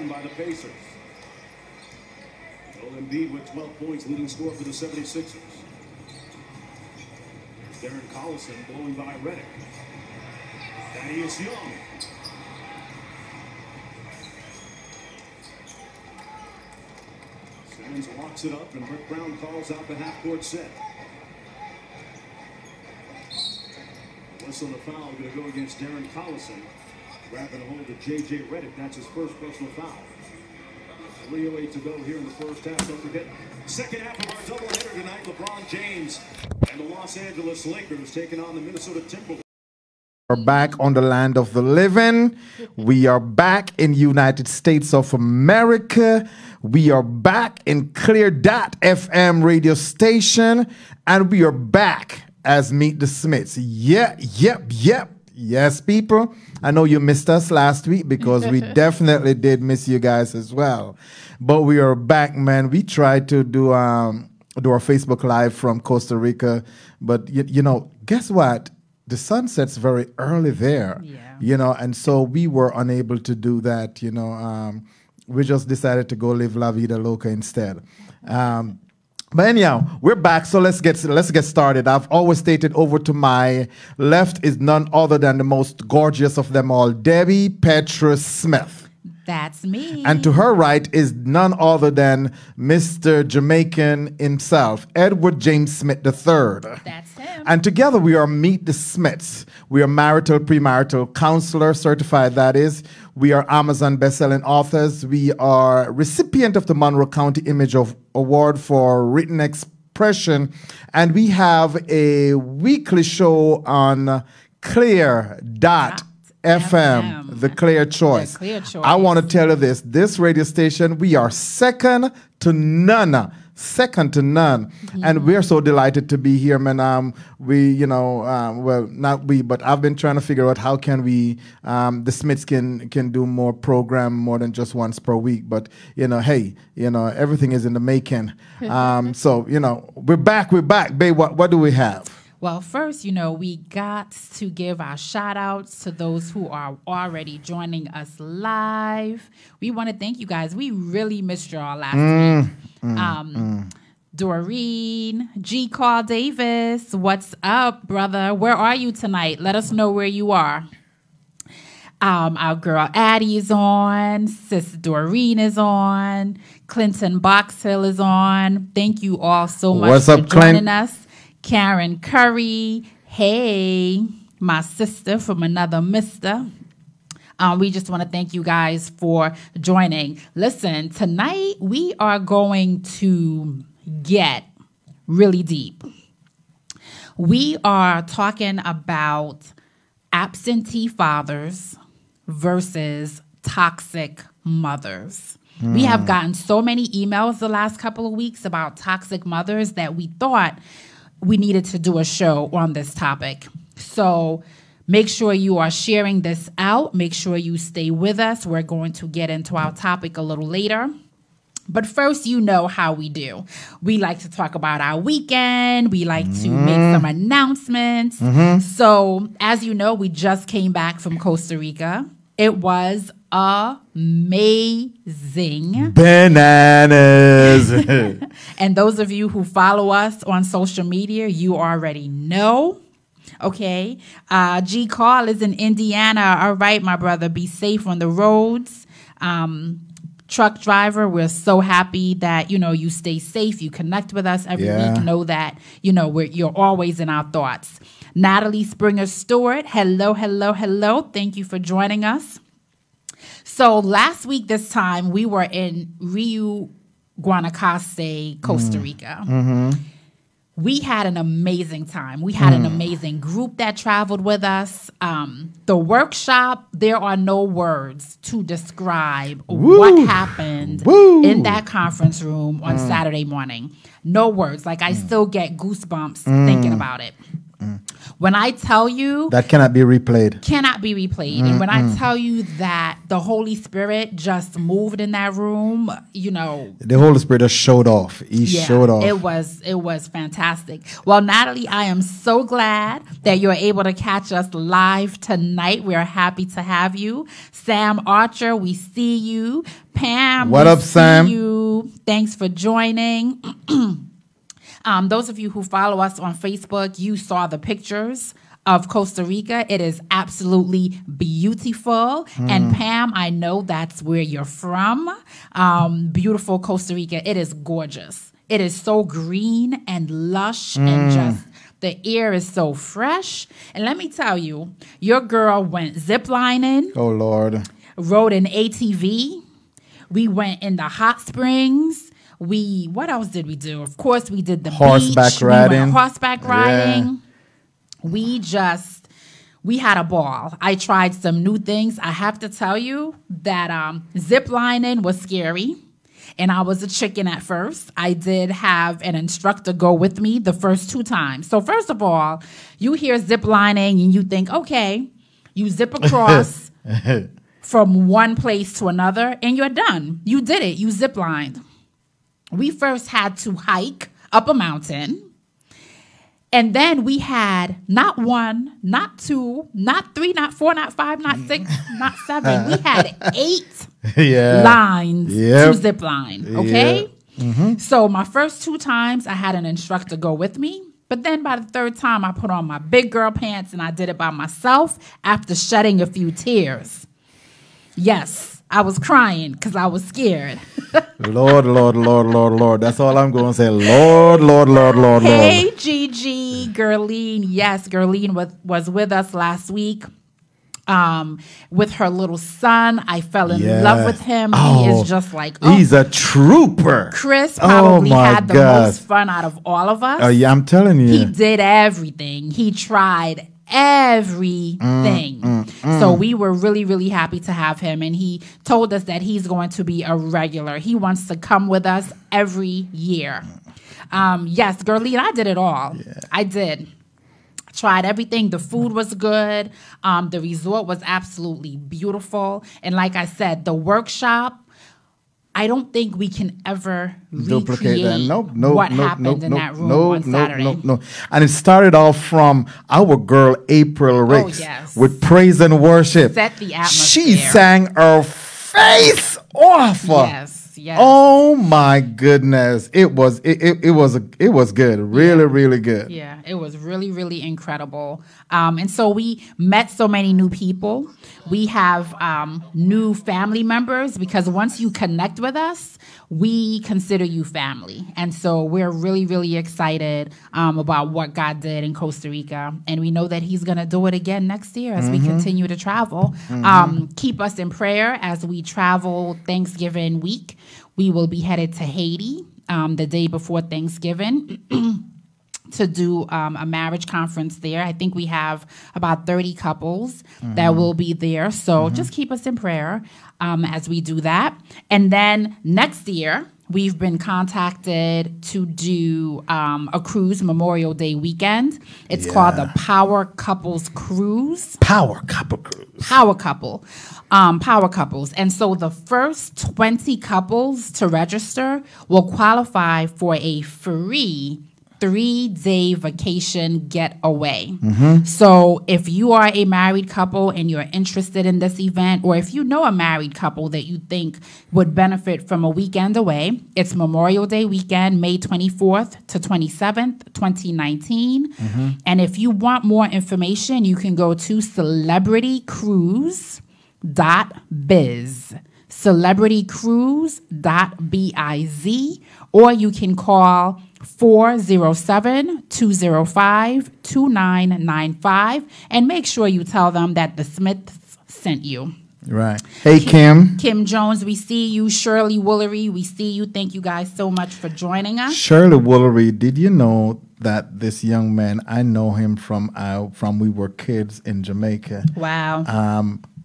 by the Pacers. Joel Embiid with 12 points, leading scorer for the 76ers. Darren Collison blowing by Redick. Thaddeus Young. Simmons locks it up, and Rick Brown calls out the half-court set. Whistle and a foul going to go against Darren Collison. Grabbing a hold of J.J. Redick. That's his first personal foul. 3:08 to go here in the first half. Don't forget, second half of our doubleheader tonight. LeBron James and the Los Angeles Lakers taking on the Minnesota Timberwolves. We're back on the land of the living. We are back in United States of America. We are back in Clear.fm radio station. And we are back as Meet the Smiths. Yep. Yes, people. I know you missed us last week because we definitely did miss you guys as well. But we are back, man. We tried to do our Facebook Live from Costa Rica. But, you know, guess what? The sun sets very early there, you know, and so we were unable to do that, you know. We just decided to go live La Vida Loca instead. But anyhow, we're back, so let's get started. I've always stated over to my left is none other than the most gorgeous of them all, Debbie Petra Smith. That's me. And to her right is none other than Mr. Jamaican himself, Edward James Smith III. That's him. And together we are Meet the Smiths. We are marital, premarital counselor, certified that is. We are Amazon bestselling authors. We are recipient of the Monroe County Image Award for Written Expression. And we have a weekly show on Clear.fm, the Clear Choice. The Clear Choice. I want to tell you this radio station, we are second to none. And we're so delighted to be here, man. We, you know, well, not we, but I've been trying to figure out how can we, the Smiths can do more program more than just once per week. But, you know, hey, you know, everything is in the making. So, you know, we're back, babe. What do we have? Well, first, you know, we got to give our shout-outs to those who are already joining us live. We want to thank you guys. We really missed y'all last week. Doreen, G. Carl Davis, what's up, brother? Where are you tonight? Let us know where you are. Our girl Addie is on. Sis Doreen is on. Clinton Boxhill is on. Thank you all so much for joining us. Karen Curry, hey, my sister from another mister. We just want to thank you guys for joining. Listen, tonight we are going to get really deep. We are talking about absentee fathers versus toxic mothers. We have gotten so many emails the last couple of weeks about toxic mothers that we thought we needed to do a show on this topic. So make sure you are sharing this out. Make sure you stay with us. We're going to get into our topic a little later. But first, you know how we do. We like to talk about our weekend. We like to make some announcements. So as you know, we just came back from Costa Rica. It was amazing. Bananas. And those of you who follow us on social media, you already know. Okay. G. Carl is in Indiana. All right, my brother, be safe on the roads. Truck driver, we're so happy that, you know, you stay safe. You connect with us every week. Know that, you know, you're always in our thoughts. Natalie Springer Stewart, hello. Thank you for joining us. So last week, this time, we were in Rio Guanacaste, Costa Rica. We had an amazing time. We had an amazing group that traveled with us. The workshop, there are no words to describe what happened in that conference room on Saturday morning. No words. Like, I still get goosebumps thinking about it. When I tell you... That cannot be replayed. Cannot be replayed. And when I tell you that the Holy Spirit just moved in that room, you know... The Holy Spirit just showed off. He showed off. It was fantastic. Well, Natalie, I am so glad that you're able to catch us live tonight. We are happy to have you. Sam Archer, we see you. Pam, What we up, see Sam? you. Thanks for joining. Those of you who follow us on Facebook, you saw the pictures of Costa Rica. It is absolutely beautiful. And Pam, I know that's where you're from. Beautiful Costa Rica. It is gorgeous. It is so green and lush and just the air is so fresh. And let me tell you, your girl went ziplining. Oh, Lord. Rode an ATV. We went in the hot springs. What else did we do? Of course, we did the Horseback beach. riding. We went horseback riding. Yeah. We had a ball. I tried some new things. I have to tell you that zip lining was scary. And I was a chicken at first. I did have an instructor go with me the first 2 times. So first of all, you hear zip lining and you think, okay, you zip across from one place to another and you're done. You did it. You zip lined. We first had to hike up a mountain. And then we had not 1, not 2, not 3, not 4, not 5, not 6, not 7. We had 8 lines to zip line. Okay? So my first 2 times, I had an instructor go with me. But then by the 3rd time, I put on my big girl pants and I did it by myself after shedding a few tears. Yes, I was crying because I was scared. Lord, Lord, Lord, Lord, Lord. That's all I'm going to say. Lord, Lord, Lord, Lord, Lord. Hey, Gigi, Gerline. Yes, Gerline was with us last week with her little son. I fell in love with him. He is just like... he's a trooper. Chris probably had the gosh. most fun out of all of us. Oh, yeah, I'm telling you. He did everything. He tried everything. So we were really, really happy to have him. And he told us that he's going to be a regular. He wants to come with us every year. Yes, Gerline, I did it all. Yeah. I did. Tried everything. The food was good. The resort was absolutely beautiful. And like I said, the workshop, I don't think we can ever duplicate that. What happened in that room on Saturday. No. And it started off from our girl April Ricks with praise and worship. Set the atmosphere. She sang her face off. Yes. Oh my goodness. It was good. Really good. Yeah, it was really, really incredible. And so we met so many new people. We have new family members because once you connect with us, we consider you family. And so we're really, really excited about what God did in Costa Rica. And we know that he's going to do it again next year as we continue to travel. Keep us in prayer as we travel Thanksgiving week. We will be headed to Haiti the day before Thanksgiving to do a marriage conference there. I think we have about 30 couples that will be there. So just keep us in prayer as we do that. And then next year, we've been contacted to do a cruise Memorial Day weekend. It's called the Power Couples Cruise. Power Couple Cruise. Power Couples. And so the first 20 couples to register will qualify for a free 3-day vacation getaway. So if you are a married couple and you're interested in this event, or if you know a married couple that you think would benefit from a weekend away, it's Memorial Day weekend, May 24th to 27th, 2019. And if you want more information, you can go to celebritycruise.biz. celebritycruise.biz, or you can call 407-205-2995 and make sure you tell them that the Smiths sent you. Right. Hey, Kim. Kim Jones, we see you. Shirley Woolery, we see you. Thank you guys so much for joining us. Shirley Woolery, did you know that this young man, I know him from we were kids in Jamaica. Wow.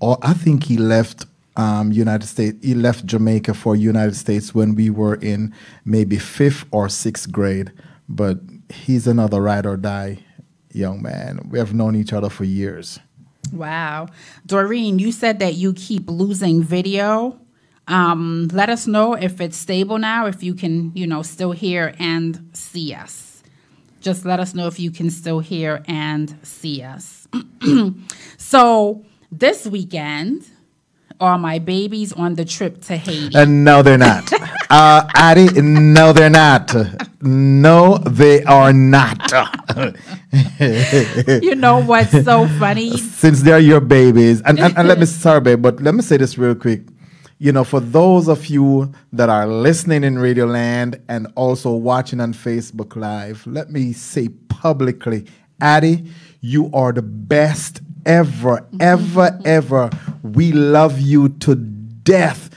I think he left United States. He left Jamaica for United States when we were in maybe 5th or 6th grade. But he's another ride or die young man. We have known each other for years. Wow. Doreen, you said that you keep losing video. Let us know if it's stable now, if you can, still hear and see us. Just let us know if you can still hear and see us. So this weekend, are my babies on the trip to Haiti? And no, they're not. Addie, no, they're not. No, they are not. You know what's so funny? Since they're your babies, and let me, sorry, babe, but let me say this real quick. You know, for those of you that are listening in Radio Land and also watching on Facebook Live, let me say publicly, Addie, you are the best ever, ever, ever. We love you to death.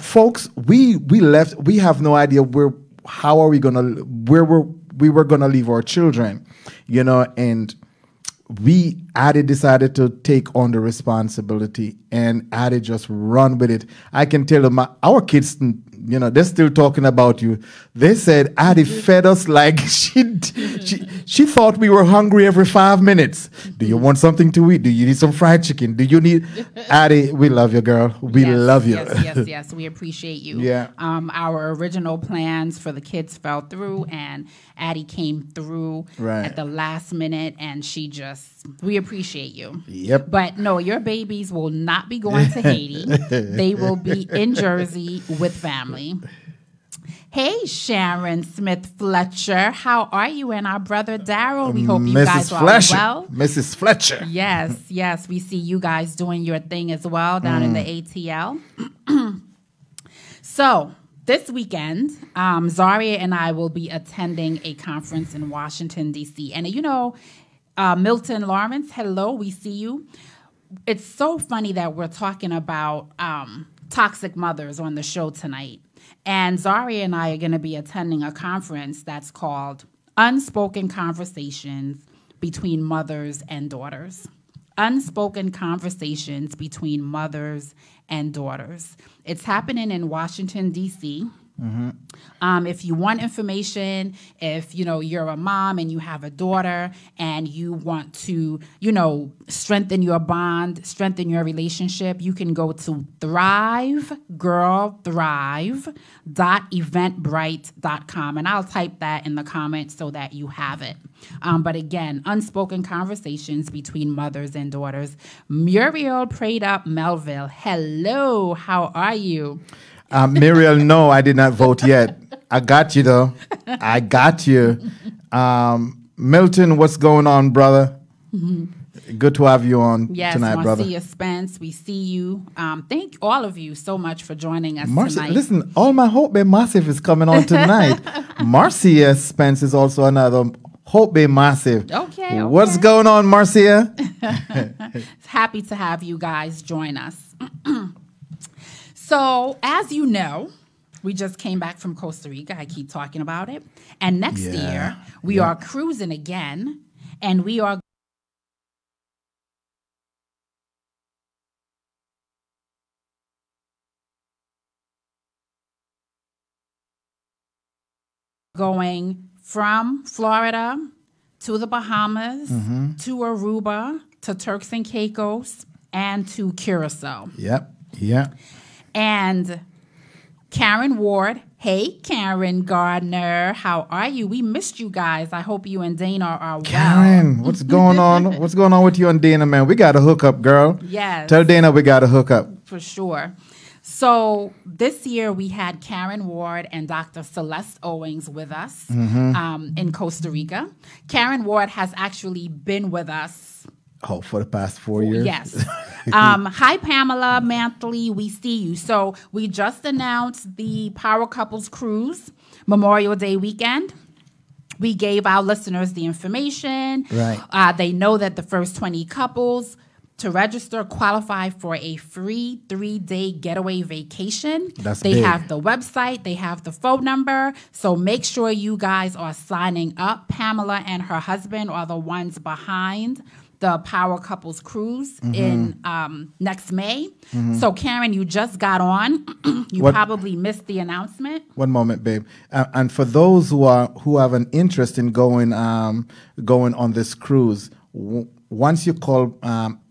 Folks, we left, we have no idea we were gonna leave our children, you know, and Addie decided to take on the responsibility, and Addie just run with it. I can tell them, our kids, you know, they're still talking about you. They said Addie fed us like she thought we were hungry every 5 minutes. Do you want something to eat? Do you need some fried chicken? Do you need Addie? We love you, girl. We love you. Yes. We appreciate you. Yeah. Our original plans for the kids fell through, and Addie came through at the last minute, and we appreciate you. Yep. But no, your babies will not be going to Haiti. They will be in Jersey with family. Hey, Sharon Smith Fletcher, how are you? And our brother Daryl, we hope you guys are well. Mrs. Fletcher. Yes, we see you guys doing your thing as well down in the ATL. So this weekend, Zaria and I will be attending a conference in Washington, D.C. And you know, Milton Lawrence, hello, we see you. It's so funny that we're talking about toxic mothers on the show tonight. And Zaria and I are going to be attending a conference that's called Unspoken Conversations Between Mothers and Daughters. Unspoken Conversations Between Mothers and Daughters. It's happening in Washington, D.C. If you want information, if you know you're a mom and you have a daughter and you want to, you know, strengthen your bond, strengthen your relationship, you can go to thrive.eventbrite.com, and I'll type that in the comments so that you have it. But again, unspoken conversations between mothers and daughters. Muriel prayed up Melville. Hello, how are you? Muriel, no, I did not vote yet. I got you, though. I got you. Milton, what's going on, brother? Good to have you on tonight, brother. Marcia Spence, we see you. Thank all of you so much for joining us tonight. Listen, all my Hope Bay Massive is coming on tonight. Marcia Spence is also another Hope Bay Massive. Okay. What's going on, Marcia? Happy to have you guys join us. So, as you know, we just came back from Costa Rica. I keep talking about it. And next year, we are cruising again, and we are going from Florida to the Bahamas, to Aruba, to Turks and Caicos, and to Curacao. Yep. And Karen Ward, hey, Karen Gardner, how are you? We missed you guys. I hope you and Dana are well. Karen, what's going on? What's going on with you and Dana, man? We got to hook up, girl. Yes. Tell Dana we got to hook up. For sure. So this year we had Karen Ward and Dr. Celeste Owings with us in Costa Rica. Karen Ward has actually been with us for the past 4 years? Yes. Hi, Pamela Mantley. We see you. So we just announced the Power Couples Cruise Memorial Day weekend. We gave our listeners the information. Right. They know that the first 20 couples to register qualify for a free 3-day getaway vacation. They have the website. They have the phone number. So make sure you guys are signing up. Pamela and her husband are the ones behind the Power Couples Cruise in next May. So, Karen, you just got on. You probably missed the announcement. One moment, babe. And for those who have an interest in going on this cruise, once you call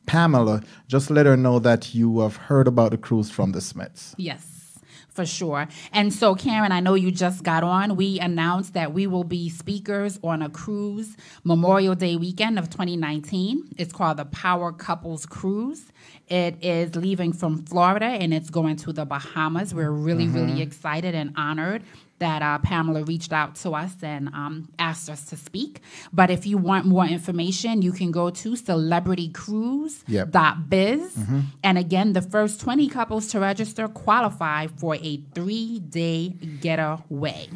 Pamela, just let her know that you have heard about the cruise from the Smiths. Yes. For sure. And so, Karen, I know you just got on. We announced that we will be speakers on a cruise Memorial Day weekend of 2019. It's called the Power Couples Cruise. It is leaving from Florida, and it's going to the Bahamas. We're really, really excited and honored that Pamela reached out to us and asked us to speak. But if you want more information, you can go to celebritycruise.biz. And again, the first 20 couples to register qualify for a 3-day getaway.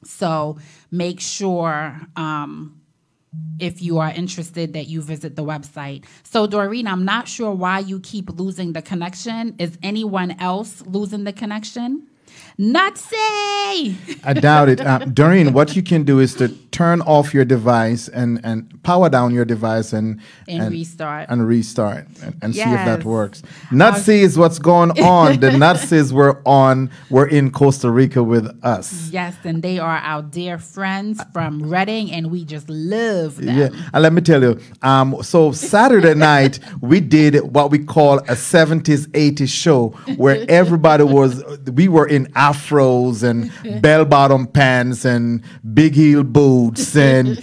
So make sure if you are interested that you visit the website. So, Doreen, I'm not sure why you keep losing the connection. Is anyone else losing the connection? Nutsy! I doubt it. Doreen, what you can do is to turn off your device and power down your device and restart. And restart and see if that Yes. works. Nutsy is what's going on. The Nutsies were in Costa Rica with us. Yes, and they are our dear friends from Reading, and we just love them. Yeah, and let me tell you, so Saturday night, we did what we call a 70s, 80s show where we were in afros and bell-bottom pants and big heel boots and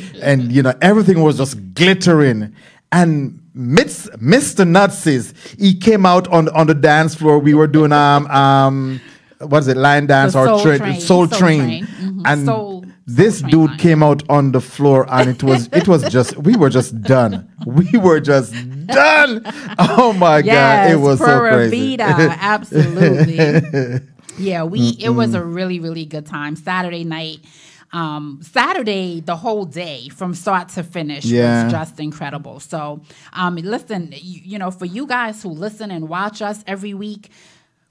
everything was just glittering. And Mr. Nutsies, he came out on the dance floor. We were doing what is it, line dance The or Soul Train. Train. Mhm. And this Soul dude Train came out on the floor, and it was just we were just done. We were just done. Oh my God, it was so Pura crazy. Vida, absolutely. Yeah, it was a really, really good time. Saturday night, Saturday, the whole day from start to finish was just incredible. So, listen, for you guys who listen and watch us every week,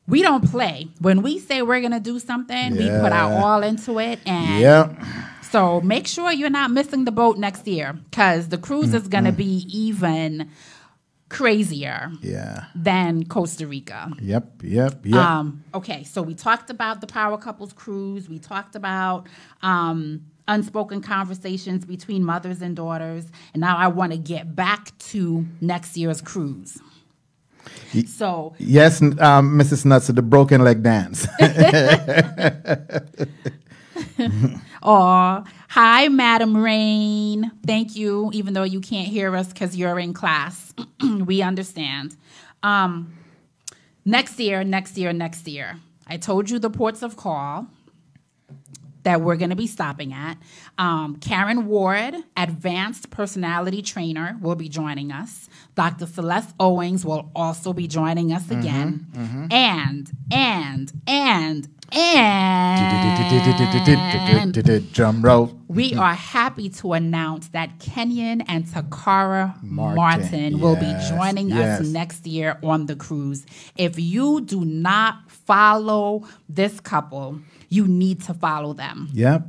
we don't play. When we say we're going to do something, we put our all into it. And so make sure you're not missing the boat next year, because the cruise is going to be even crazier than Costa Rica. Yep. Okay, so we talked about the Power Couples Cruise. We talked about unspoken conversations between mothers and daughters. And now I want to get back to next year's cruise. So yes, Mrs. Nuts, the broken leg dance. Oh, hi, Madam Rain. Thank you, even though you can't hear us because you're in class. We understand. Next year. I told you the ports of call that we're going to be stopping at. Karen Ward, advanced personality trainer, will be joining us. Dr. Celeste Owings will also be joining us again. And drum roll. We are happy to announce that Kenyon and Takara Martin will be joining us next year on the cruise. If you do not follow this couple, you need to follow them. Yep.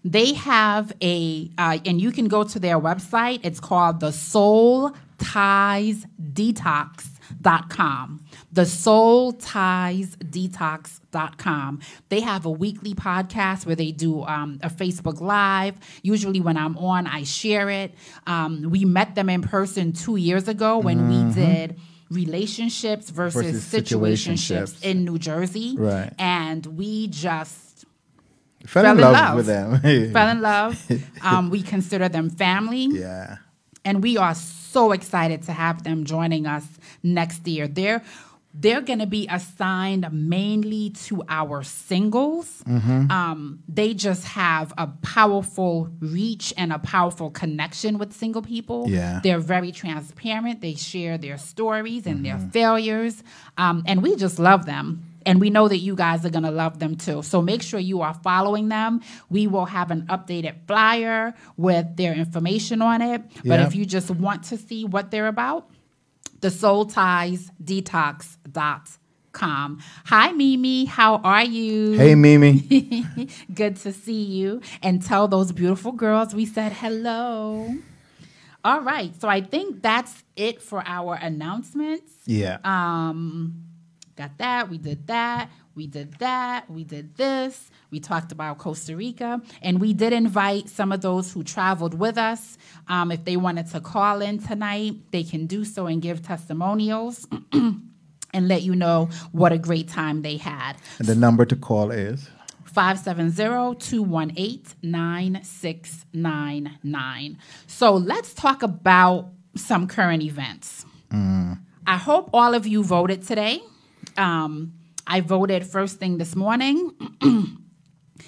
They have and you can go to their website. It's called the Soul Ties Detox.com. The Soul Ties Detox.com. They have a weekly podcast where they do a Facebook Live. Usually when I'm on, I share it. We met them in person 2 years ago when we did relationships versus situationships in New Jersey. Right. And we just fell in love with them. Fell in love. We consider them family. Yeah. And we are so excited to have them joining us next year. They're going to be assigned mainly to our singles. They just have a powerful reach and a powerful connection with single people. Yeah. They're very transparent. They share their stories and their failures. And we just love them. And we know that you guys are going to love them too. So make sure you are following them. We will have an updated flyer with their information on it. But if you just want to see what they're about, the Soul Ties Detox.com. Hi, Mimi. How are you? Hey, Mimi. Good to see you. And tell those beautiful girls we said hello. All right. So I think that's it for our announcements. Yeah. Got that. We did that. We did that. We did this. We talked about Costa Rica. And we did invite some of those who traveled with us. If they wanted to call in tonight, they can do so and give testimonials. and let you know what a great time they had. And the number to call is? 570-218-9699. So let's talk about some current events. I hope all of you voted today. I voted first thing this morning.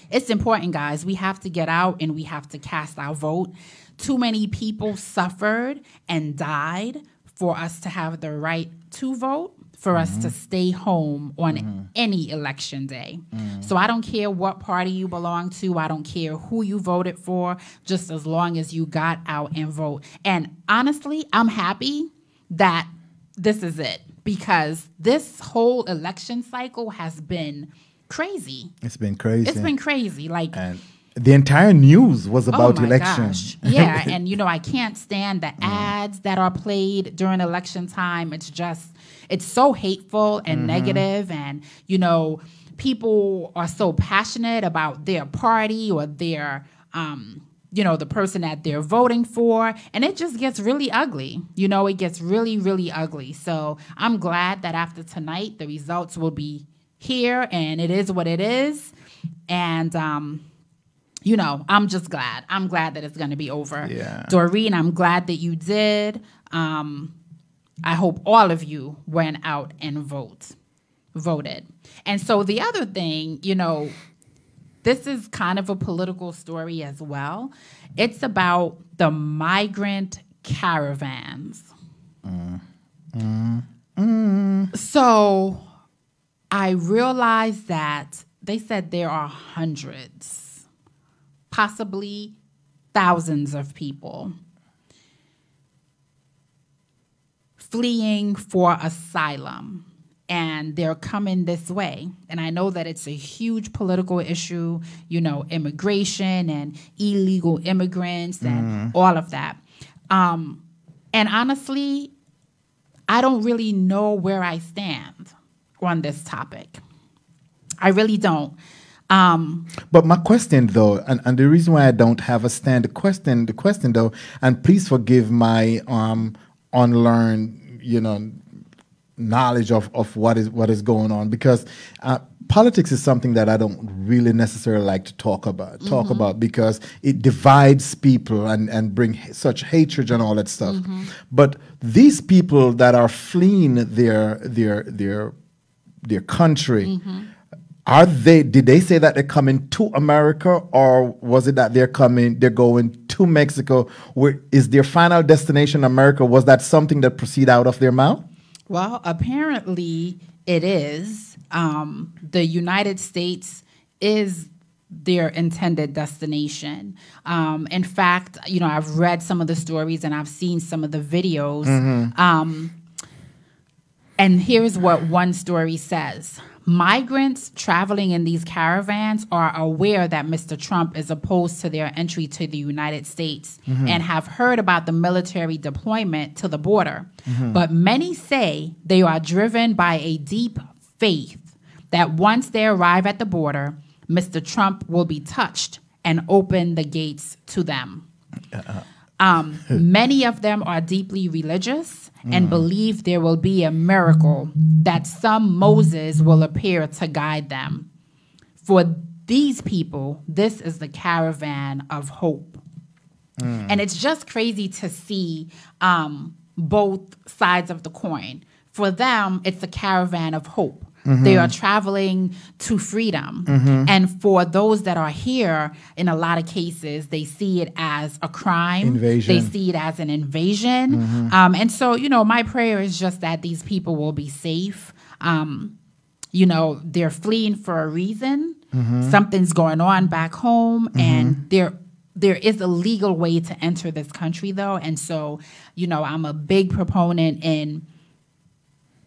It's important, guys. We have to get out and we have to cast our vote. Too many people suffered and died for us to have the right to vote, for us to stay home on any election day. So I don't care what party you belong to. I don't care who you voted for, just as long as you got out and vote. And honestly, I'm happy that this is it, because this whole election cycle has been crazy. It's been crazy. It's been crazy. Like, and the entire news was about oh my election. Gosh. Yeah, and I can't stand the ads that are played during election time. It's so hateful and negative, and people are so passionate about their party or their the person that they're voting for, and it just gets really ugly. It gets really, really ugly. So I'm glad that after tonight, the results will be here, and it is what it is. And I'm just glad. I'm glad that it's going to be over. Yeah. Doreen, I'm glad that you did. I hope all of you went out and voted. And so the other thing, this is kind of a political story as well. It's about the migrant caravans. So I realized that they said there are hundreds, possibly thousands of people fleeing for asylum, and they're coming this way. And I know that it's a huge political issue, immigration and illegal immigrants and all of that. And honestly, I don't really know where I stand on this topic. I really don't. But my question, though, and the reason why I don't have a stand, the question, though, and please forgive my unlearned, knowledge of what is going on, because politics is something that I don't really necessarily like to talk about because it divides people and bring such hatred and all that stuff. But these people that are fleeing their country, did they say that they're coming to America, or was it that they're going to Mexico? Where is their final destination America? Was that something that proceeded out of their mouth? Well, apparently it is. The United States is their intended destination. In fact, I've read some of the stories and I've seen some of the videos. And here's what one story says. Migrants traveling in these caravans are aware that Mr. Trump is opposed to their entry to the United States and have heard about the military deployment to the border. But many say they are driven by a deep faith that once they arrive at the border, Mr. Trump will be touched and open the gates to them. Many of them are deeply religious and believe there will be a miracle, that some Moses will appear to guide them. For these people, this is the caravan of hope. And it's just crazy to see both sides of the coin. For them, it's a caravan of hope. They are traveling to freedom. And for those that are here, in a lot of cases, they see it as a crime. Invasion. They see it as an invasion. And so, my prayer is just that these people will be safe. They're fleeing for a reason. Something's going on back home, and there is a legal way to enter this country, though. And so, I'm a big proponent in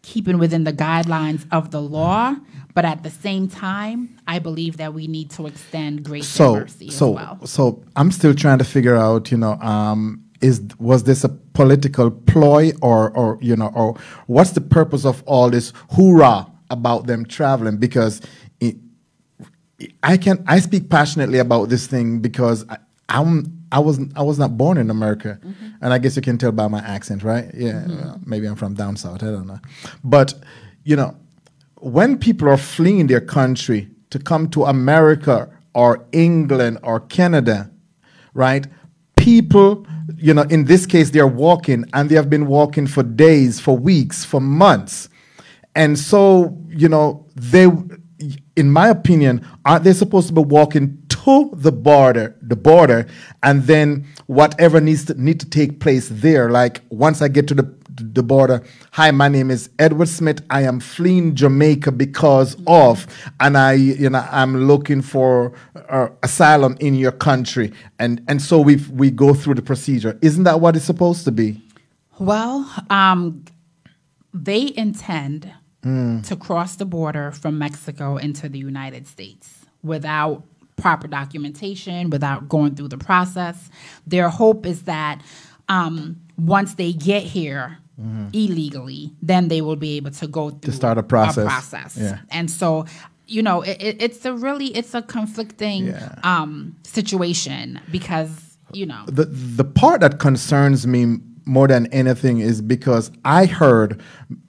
keeping within the guidelines of the law, but at the same time, I believe that we need to extend grace and mercy as well. So I'm still trying to figure out, was this a political ploy, or what's the purpose of all this hoorah about them traveling? Because I speak passionately about this thing because I was not born in America, and I guess you can tell by my accent, right? Yeah, well, maybe I'm from down south. I don't know, but you know, when people are fleeing their country to come to America or England or Canada, right? People, you know, in this case, they're walking, and they have been walking for days, for weeks, for months. And so, you know, they, in my opinion, aren't they supposed to be walking to the border, and then whatever needs to take place there? Like, once I get to the border, hi, my name is Edward Smith. I am fleeing Jamaica because of, and I'm looking for asylum in your country, and so we go through the procedure. Isn't that what it's supposed to be? Well, they intend to cross the border from Mexico into the United States without proper documentation, without going through the process. Their hope is that once they get here illegally, then they will be able to go through to start a process. Yeah. And so, you know, it's a conflicting situation, because, you know, the part that concerns me more than anything is because I heard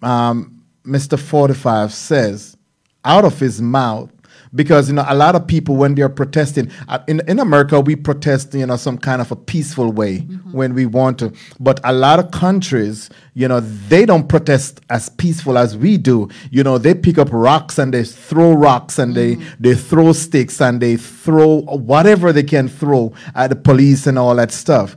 Mr. 45 says out of his mouth, because, you know, a lot of people, when they're protesting, in America, we protest, you know, some kind of a peaceful way when we want to. But a lot of countries, you know, they don't protest as peaceful as we do. You know, they pick up rocks and they throw rocks, and they throw sticks, and they throw whatever they can throw at the police and all that stuff.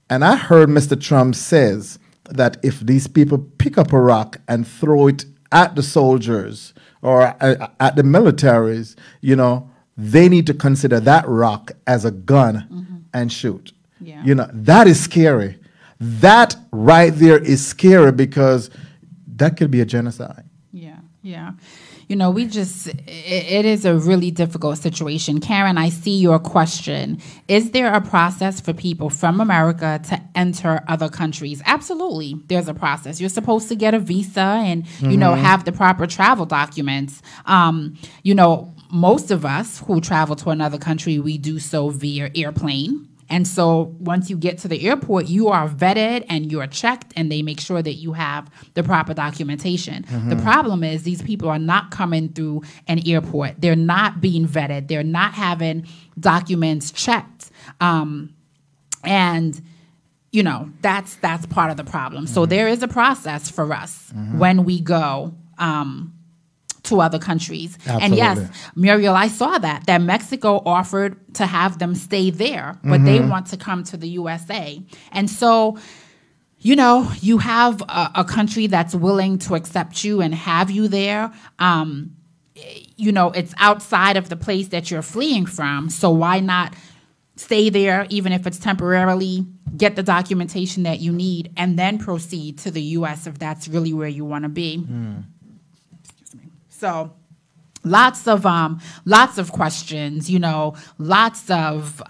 And I heard Mr. Trump says that if these people pick up a rock and throw it at the soldiers or at the militaries, you know, they need to consider that rock as a gun and shoot. Yeah. You know, that is scary. That right there is scary, because that could be a genocide. Yeah, yeah. You know, it is a really difficult situation. Karen, I see your question. Is there a process for people from America to enter other countries? Absolutely. There's a process. You're supposed to get a visa and, you know, have the proper travel documents. You know, most of us who travel to another country, we do so via airplane. And so once you get to the airport, you are vetted and you're checked, and they make sure that you have the proper documentation. The problem is these people are not coming through an airport. They're not being vetted. They're not having documents checked. And, you know, that's part of the problem. So there is a process for us when we go to other countries. Absolutely. And yes, Muriel, I saw that Mexico offered to have them stay there, but they want to come to the USA. And so, you know, you have a country that's willing to accept you and have you there. You know, it's outside of the place that you're fleeing from. So why not stay there, even if it's temporarily, get the documentation that you need, and then proceed to the US if that's really where you want to be. So lots of questions, you know, lots of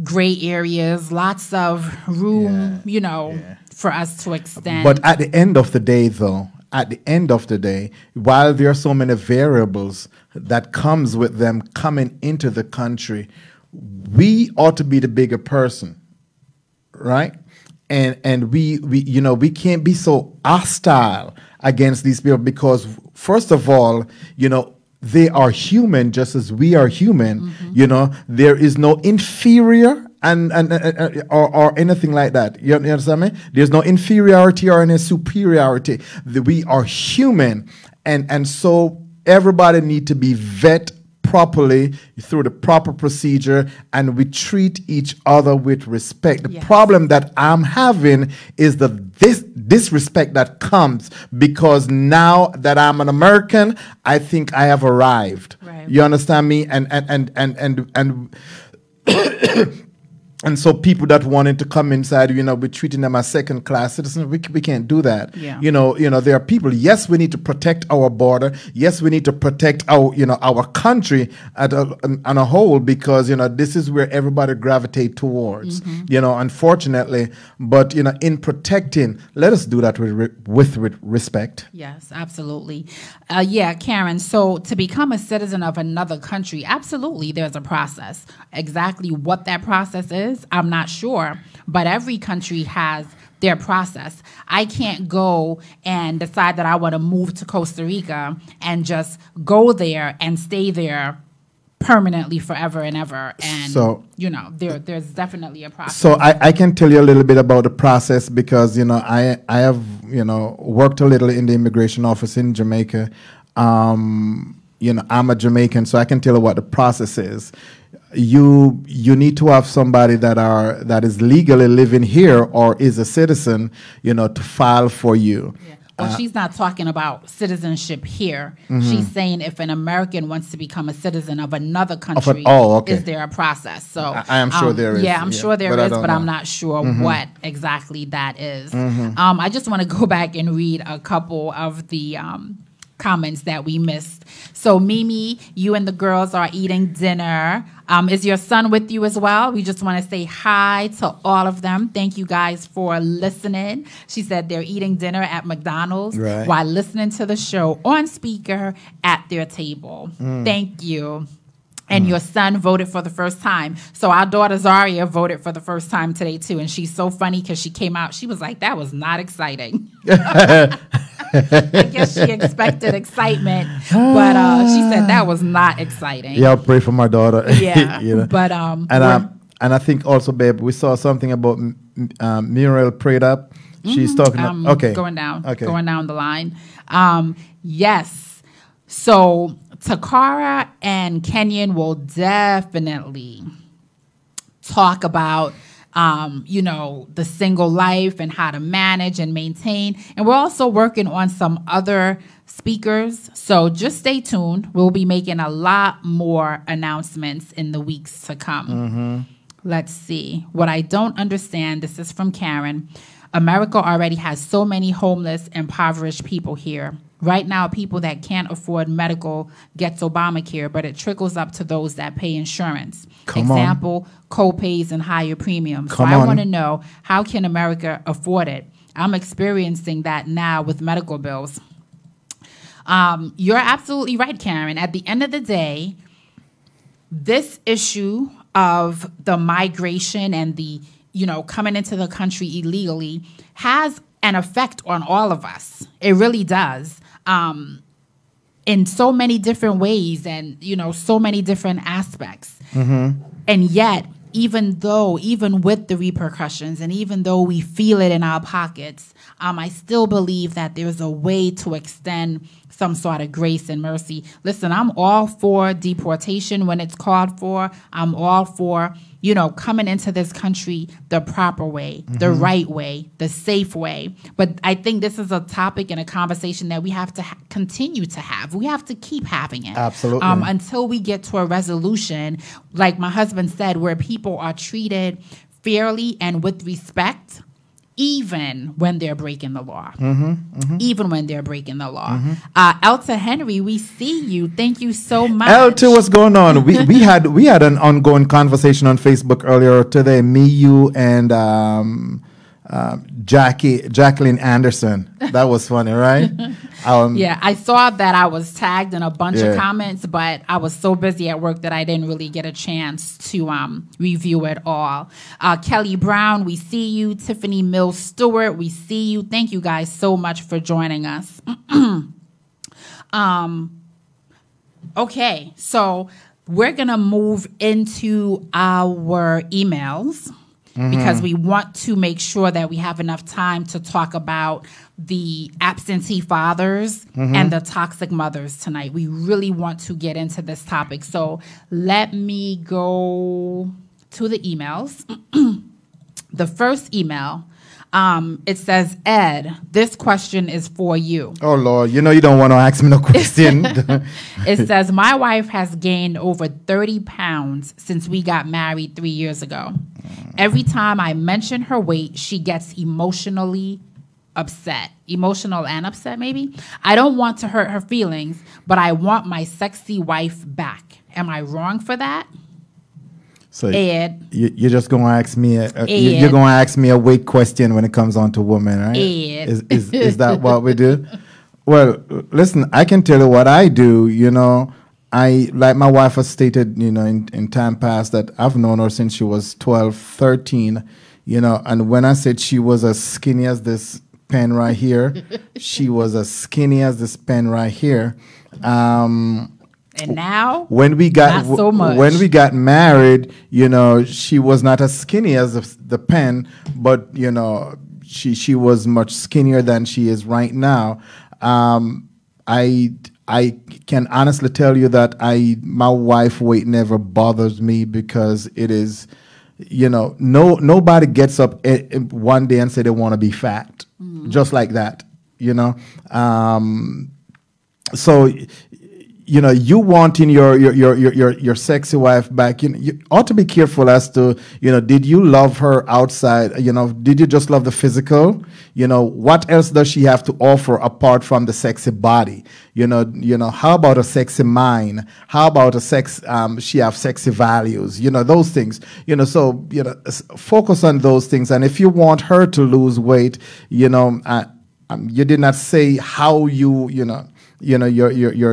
gray areas, lots of room, you know, for us to extend. But at the end of the day, though, while there are so many variables that comes with them coming into the country, we ought to be the bigger person, right? And we you know, we can't be so hostile against these people, because first of all, you know, they are human just as we are human. You know, there is no inferior or anything like that. You understand me? There's no inferiority or any superiority. We are human, and so everybody need to be vetted properly through the proper procedure, and we treat each other with respect. The problem that I'm having is this disrespect that comes because now that I'm an American, I think I have arrived. Right. You understand me? And and so people that wanted to come inside, you know, we're treating them as second-class citizens. We can't do that. Yeah. You know, there are people. Yes, we need to protect our border. Yes, we need to protect our, you know, our country on a whole, because, you know, this is where everybody gravitate towards. You know, unfortunately, but, you know, in protecting, let us do that with respect. Yes, absolutely. Yeah, Karen. So to become a citizen of another country, absolutely, there's a process. Exactly what that process is, is, I'm not sure. But every country has their process. I can't go and decide that I want to move to Costa Rica and just go there and stay there permanently forever and ever. And, So- there's definitely a process. So I can tell you a little bit about the process because, I have, worked a little in the immigration office in Jamaica. I'm a Jamaican, so I can tell you what the process is. You need to have somebody that is legally living here or is a citizen, to file for you. Yeah. Well, she's not talking about citizenship here. She's saying if an American wants to become a citizen of another country, okay. is there a process? So I am sure there is. Yeah, I'm sure there is, but I'm know. not sure what exactly that is. I just want to go back and read a couple of the comments that we missed. So Mimi, you and the girls are eating dinner. Is your son with you as well? We just want to say hi to all of them. Thank you guys for listening. She said they're eating dinner at McDonald's while listening to the show on speaker at their table. Thank you. And your son voted for the first time. So our daughter Zaria voted for the first time today too. And she's so funny because she came out. She was like, that was not exciting. I guess she expected excitement, but she said that was not exciting. Yeah, I'll pray for my daughter. Yeah, but and I think also, babe, we saw something about Muriel prayed up. She's talking about going down the line. Yes, so Takara and Kenyon will definitely talk about the single life and how to manage and maintain. And we're also working on some other speakers. So just stay tuned. We'll be making a lot more announcements in the weeks to come. Let's see. What I don't understand, this is from Karen. America already has so many homeless, impoverished people here. Right now, people that can't afford medical gets Obamacare, but it trickles up to those that pay insurance. Example, co-pays and higher premiums. So I want to know, how can America afford it? I'm experiencing that now with medical bills. You're absolutely right, Karen. At the end of the day, this issue of the migration and the, coming into the country illegally has an effect on all of us. It really does. In so many different ways and, so many different aspects. And yet, even with the repercussions and even though we feel it in our pockets, I still believe that there's a way to extend some sort of grace and mercy. Listen, I'm all for deportation when it's called for. I'm all for, coming into this country the proper way, the right way, the safe way. But I think this is a topic and a conversation that we have to continue to have. We have to keep having it. Absolutely. Until we get to a resolution, like my husband said, where people are treated fairly and with respect, even when they're breaking the law. Even when they're breaking the law. Elta Henry, we see you. Thank you so much. Elta, what's going on? we had an ongoing conversation on Facebook earlier today. Me, you, and Jacqueline Anderson. That was funny, right? Yeah, I saw that I was tagged in a bunch of comments, but I was so busy at work that I didn't really get a chance to review it all. Kelly Brown, we see you. Tiffany Mills Stewart, we see you. Thank you guys so much for joining us. Okay, so we're going to move into our emails. Because we want to make sure that we have enough time to talk about the absentee fathers and the toxic mothers tonight. We really want to get into this topic. So let me go to the emails. The first email, it says, Ed, this question is for you. Oh, Lord. You don't want to ask me no question. It says, my wife has gained over 30 pounds since we got married 3 years ago. Every time I mention her weight, she gets emotionally upset. Emotional and upset, maybe? I don't want to hurt her feelings, but I want my sexy wife back. Am I wrong for that? So Ed. You're just going to ask me you're going to ask me a weight question when it comes on to women, right? Ed. Is that what we do? Well, listen, I can tell you what I do, I like my wife has stated, in time past that I've known her since she was 12, 13, and when I said she was as skinny as this pen right here, she was as skinny as this pen right here. And now, when we got not so much. when we got married, she was not as skinny as the pen, but she was much skinnier than she is right now. I can honestly tell you that my wife weight never bothers me because it is, nobody gets up one day and say they want to be fat, just like that, So you wanting your sexy wife back, you ought to be careful as to, did you love her outside? Did you just love the physical? What else does she have to offer apart from the sexy body? How about a sexy mind? How about she have sexy values? Those things. So focus on those things. And if you want her to lose weight, you did not say how your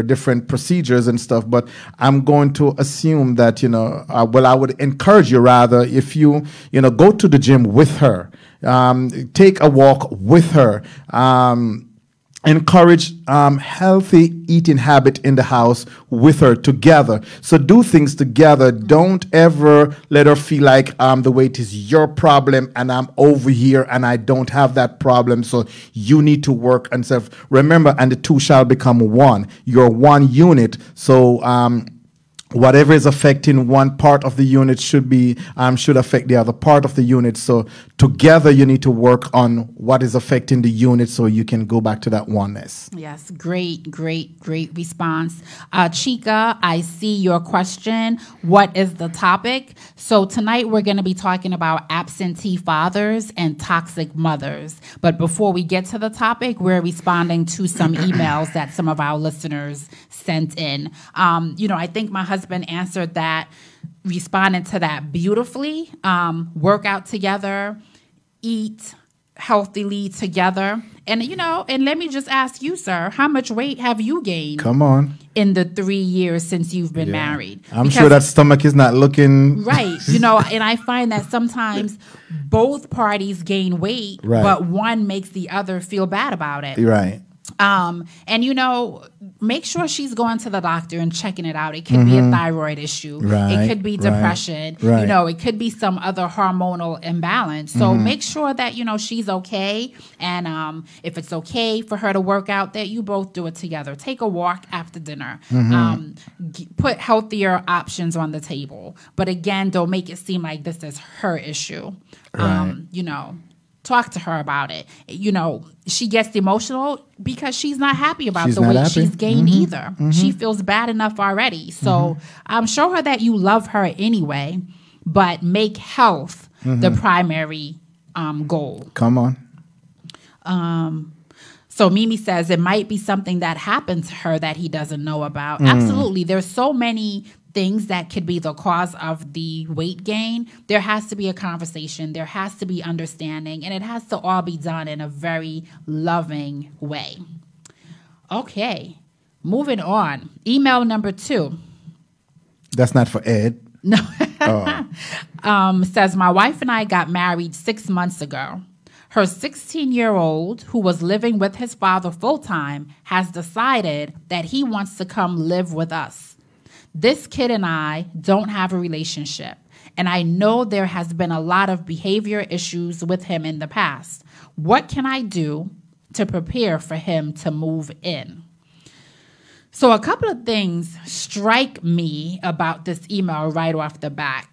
different procedures and stuff, but I'm going to assume that I would encourage you rather if you go to the gym with her, take a walk with her, encourage healthy eating habit in the house with her together. So do things together. Don't ever let her feel like the weight is your problem and I'm over here and I don't have that problem. So you need to work and stuff. Remember, and the two shall become one. You're one unit. So whatever is affecting one part of the unit should affect the other part of the unit. So together you need to work on what is affecting the unit so you can go back to that oneness. Yes, great response. Chica, I see your question. What is the topic? So tonight we're going to be talking about absentee fathers and toxic mothers. But before we get to the topic, we're responding to some emails that some of our listeners sent in. I think my husband answered that, responded to that beautifully. Work out together, eat healthily together. And, and let me just ask you, sir, how much weight have you gained? Come on. In the 3 years since you've been married? I'm sure that stomach is not looking... Right. And I find that sometimes both parties gain weight, but one makes the other feel bad about it. Right. And make sure she's going to the doctor and checking it out. It could be a thyroid issue. It could be depression. It could be some other hormonal imbalance. So make sure that, she's okay. And if it's okay for her to work out, that you both do it together. Take a walk after dinner. Put healthier options on the table. But again, don't make it seem like this is her issue. Talk to her about it. She gets emotional because she's not happy about the weight she's gained either. She feels bad enough already. So show her that you love her anyway, but make health the primary goal. Come on. So Mimi says it might be something that happened to her that he doesn't know about. Absolutely. There's so many things that could be the cause of the weight gain. There has to be a conversation. There has to be understanding. And it has to all be done in a very loving way. Okay. Moving on. Email number 2. That's not for Ed. No. Says, my wife and I got married 6 months ago. Her 16-year-old, who was living with his father full-time, has decided that he wants to come live with us. This kid and I don't have a relationship, and I know there has been a lot of behavior issues with him in the past. What can I do to prepare for him to move in? So a couple of things strike me about this email right off the bat.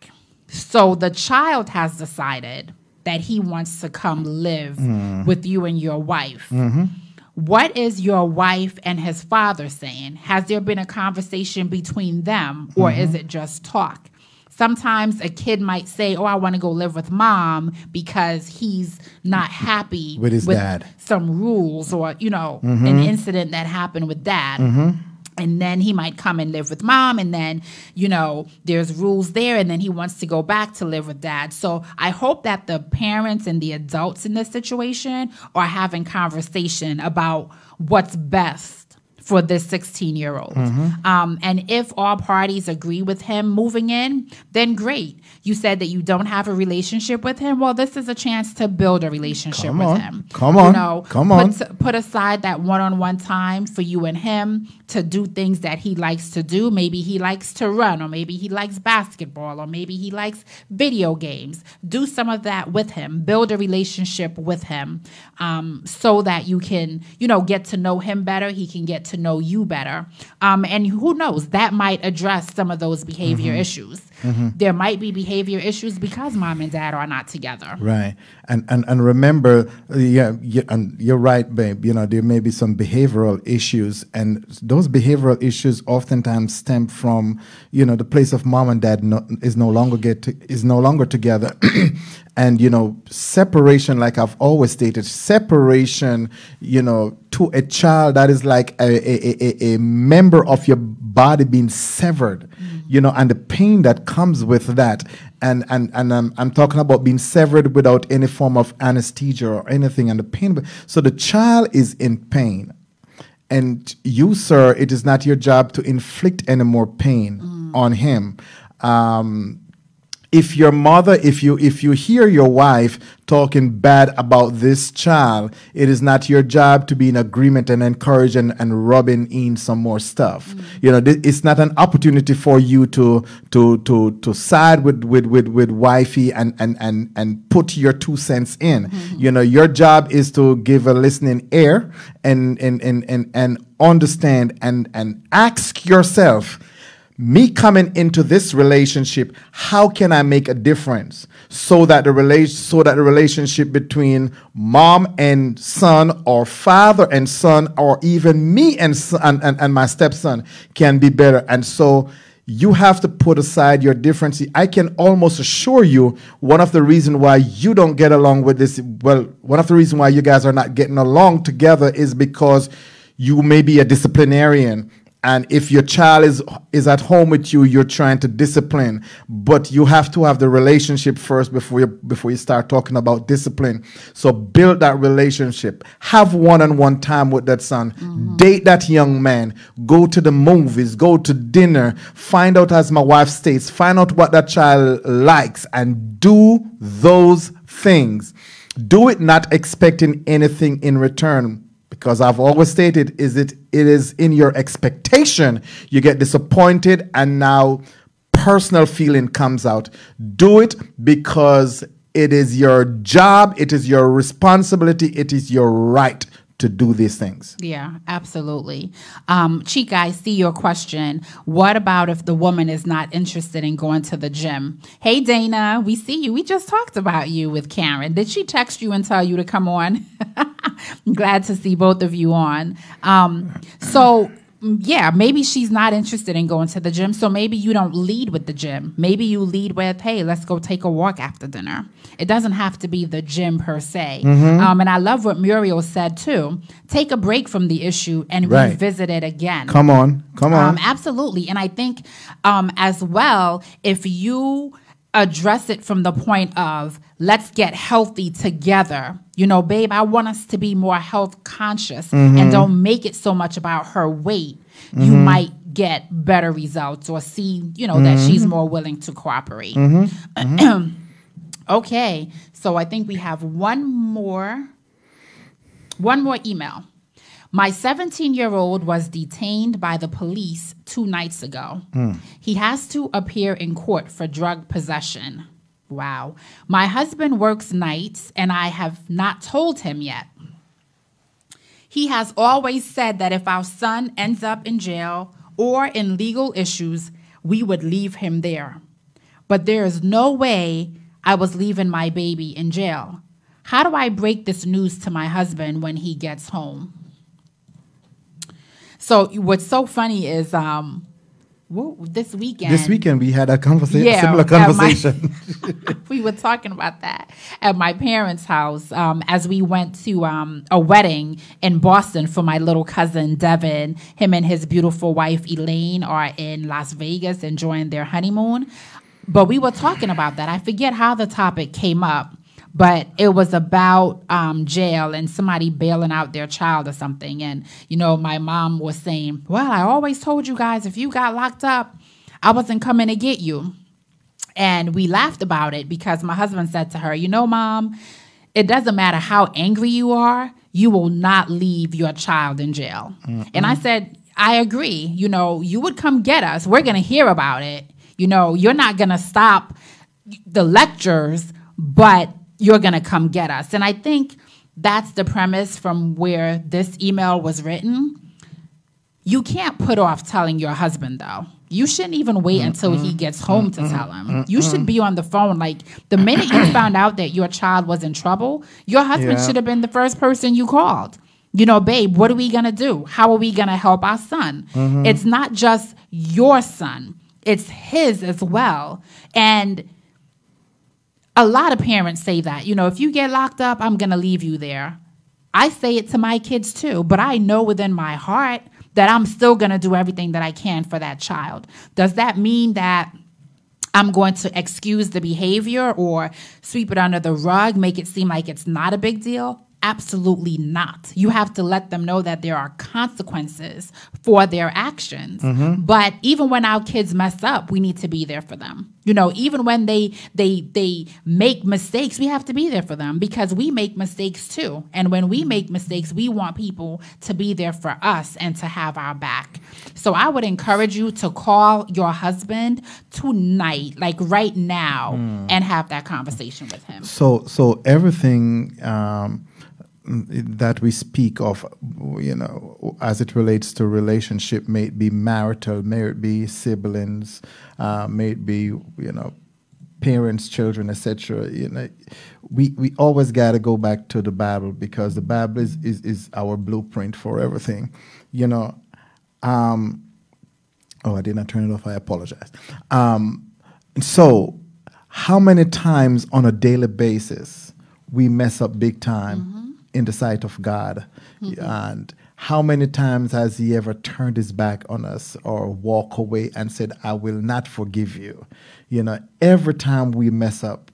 So the child has decided that he wants to come live with you and your wife. What is your wife and his father saying? Has there been a conversation between them, or is it just talk? Sometimes a kid might say, I want to go live with mom because he's not happy with his dad. Some rules or, an incident that happened with dad. And then he might come and live with mom, and then, there's rules there, and then he wants to go back to live with dad. So I hope that the parents and the adults in this situation are having conversation about what's best for this 16-year-old. And if all parties agree with him moving in, then great. You said that you don't have a relationship with him. Well, this is a chance to build a relationship with him. Come on. Put aside that one-on-one time for you and him to do things that he likes to do. Maybe he likes to run, or maybe he likes basketball, or maybe he likes video games. Do some of that with him. Build a relationship with him, so that you can, get to know him better. He can get to know you better. And who knows, that might address some of those behavior issues. There might be behavior issues because mom and dad are not together. Right. And remember, and you're right, babe, there may be some behavioral issues, and those behavioral issues oftentimes stem from, the place of mom and dad is no longer together. And, separation, like I've always stated, separation, to a child, that is like a member of your body being severed, and the pain that comes with that. And I'm talking about being severed without any form of anesthesia or anything, and the pain. So the child is in pain. And you, sir, it is not your job to inflict any more pain on him. If your mother, if you hear your wife talking bad about this child, it is not your job to be in agreement and encourage and rubbing in some more stuff. It's not an opportunity for you to side with wifey and put your 2 cents in. Your job is to give a listening ear and understand and ask yourself, me coming into this relationship, how can I make a difference so that the relationship between mom and son, or father and son, or even me and my stepson can be better? And so you have to put aside your differences. I can almost assure you, one of the reasons why you don't get along with this, one of the reasons why you guys are not getting along together is because you may be a disciplinarian. And if your child is at home with you, you're trying to discipline, but you have to have the relationship first before you start talking about discipline. So build that relationship. Have one-on-one time with that son. Date that young man. Go to the movies. Go to dinner. Find out, as my wife states, find out what that child likes and do those things. Do it not expecting anything in return. Because I've always stated, it is in your expectation, you get disappointed, and now personal feeling comes out. Do it because it is your job, it is your responsibility, it is your right to do these things. Yeah, absolutely. Chica, I see your question. What about if the woman is not interested in going to the gym? Hey, Dana, we see you. We just talked about you with Karen. Did she text you and tell you to come on? I'm glad to see both of you on. Yeah, maybe she's not interested in going to the gym, so maybe you don't lead with the gym. Maybe you lead with, hey, let's go take a walk after dinner. It doesn't have to be the gym per se. And I love what Muriel said, too. Take a break from the issue and revisit it again. Come on. Absolutely. And I think as well, if you address it from the point of, let's get healthy together. Babe, I want us to be more health conscious and don't make it so much about her weight. You might get better results or see, that she's more willing to cooperate. Okay. So I think we have one more email. My 17-year-old was detained by the police 2 nights ago. He has to appear in court for drug possession. Wow. My husband works nights, and I have not told him yet. He has always said that if our son ends up in jail or in legal issues, we would leave him there. But there is no way I was leaving my baby in jail. How do I break this news to my husband when he gets home? So what's so funny is this weekend we had a similar conversation. We were talking about that at my parents' house as we went to a wedding in Boston for my little cousin Devin. Him and his beautiful wife Elaine are in Las Vegas enjoying their honeymoon. But we were talking about that. I forget how the topic came up. but it was about jail and somebody bailing out their child or something. And, you know, my mom was saying, well, I always told you guys, if you got locked up, I wasn't coming to get you. And we laughed about it because my husband said to her, you know, Mom, it doesn't matter how angry you are, you will not leave your child in jail. And I said, I agree. You know, you would come get us. We're going to hear about it. You know, you're not going to stop the lectures, but you're going to come get us. And I think that's the premise from where this email was written. You can't put off telling your husband, though. You shouldn't even wait until he gets home to tell him. You should be on the phone. Like, the minute you found out that your child was in trouble, your husband should have been the first person you called. You know, babe, what are we going to do? How are we going to help our son? It's not just your son. It's his as well. And a lot of parents say that, you know, if you get locked up, I'm going to leave you there. I say it to my kids too, but I know within my heart that I'm still going to do everything that I can for that child. Does that mean that I'm going to excuse the behavior or sweep it under the rug, make it seem like it's not a big deal? Absolutely not. You have to let them know that there are consequences for their actions. But even when our kids mess up, we need to be there for them. You know, even when they make mistakes, we have to be there for them because we make mistakes too. And when we make mistakes, we want people to be there for us and to have our back. So I would encourage you to call your husband tonight, like right now, and have that conversation with him. So everything that we speak of, you know, as it relates to relationship, may it be marital, may it be siblings, may it be, you know, parents, children, etc. You know, we always got to go back to the Bible because the Bible is our blueprint for everything. You know, oh, I did not turn it off. I apologize. So, how many times on a daily basis we mess up big time in the sight of God? And how many times has he ever turned his back on us or walk away and said, I will not forgive you? You know, every time we mess up,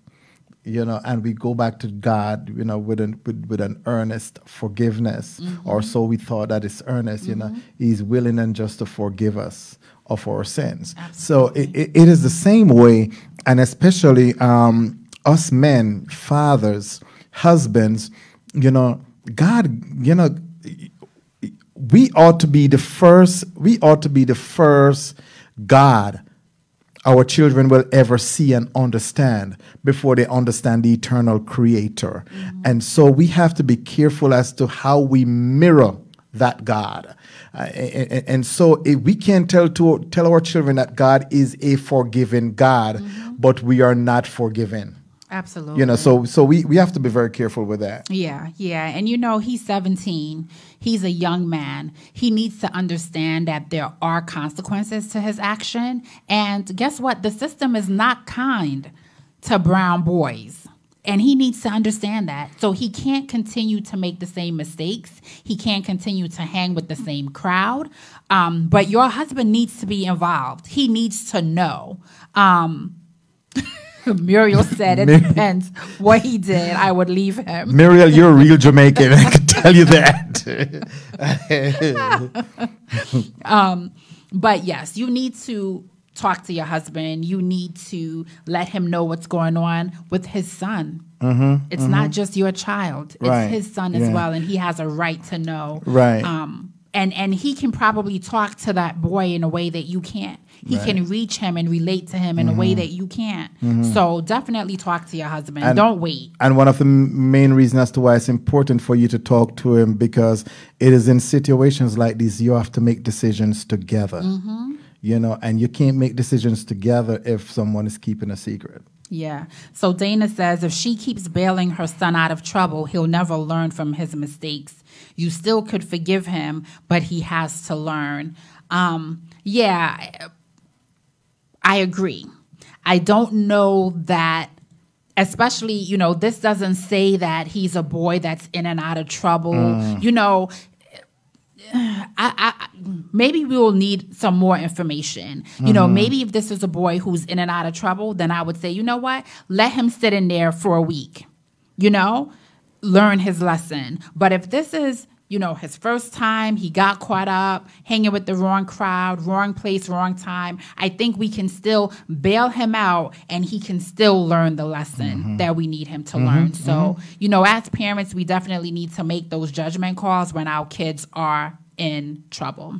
you know, and we go back to God, you know, with an earnest forgiveness, or so we thought that it's earnest, you know, he's willing and just to forgive us of our sins. Absolutely. So it is the same way, and especially us men, fathers, husbands, you know, God, you know, we ought to be the first God our children will ever see and understand before they understand the eternal creator. And so we have to be careful as to how we mirror that God. And so we can't tell our children that God is a forgiving God, but we are not forgiven. Absolutely. You know, so we have to be very careful with that. Yeah. And you know, he's 17. He's a young man. He needs to understand that there are consequences to his action. And guess what? The system is not kind to brown boys. And he needs to understand that. So he can't continue to make the same mistakes. He can't continue to hang with the same crowd. But your husband needs to be involved. He needs to know. Muriel said it depends what he did. I would leave him. Muriel, you're a real Jamaican. I can tell you that. But yes, you need to talk to your husband. You need to let him know what's going on with his son. It's not just your child. It's his son as well, and he has a right to know. Right. And he can probably talk to that boy in a way that you can't. He can reach him and relate to him in a way that you can't. So definitely talk to your husband. And don't wait. And one of the main reasons as to why it's important for you to talk to him, because it is in situations like this you have to make decisions together. You know, and you can't make decisions together if someone is keeping a secret. Yeah. So Dana says if she keeps bailing her son out of trouble, he'll never learn from his mistakes. You still could forgive him, but he has to learn. Yeah, I agree. I don't know that, especially, you know, this doesn't say that he's a boy that's in and out of trouble. You know, I maybe we will need some more information. You know, maybe if this is a boy who's in and out of trouble, then I would say, you know what, let him sit in there for a week. you know, learn his lesson. But if this is, you know, his first time, he got caught up, hanging with the wrong crowd, wrong place, wrong time, I think we can still bail him out and he can still learn the lesson that we need him to learn. So, you know, as parents, we definitely need to make those judgment calls when our kids are in trouble.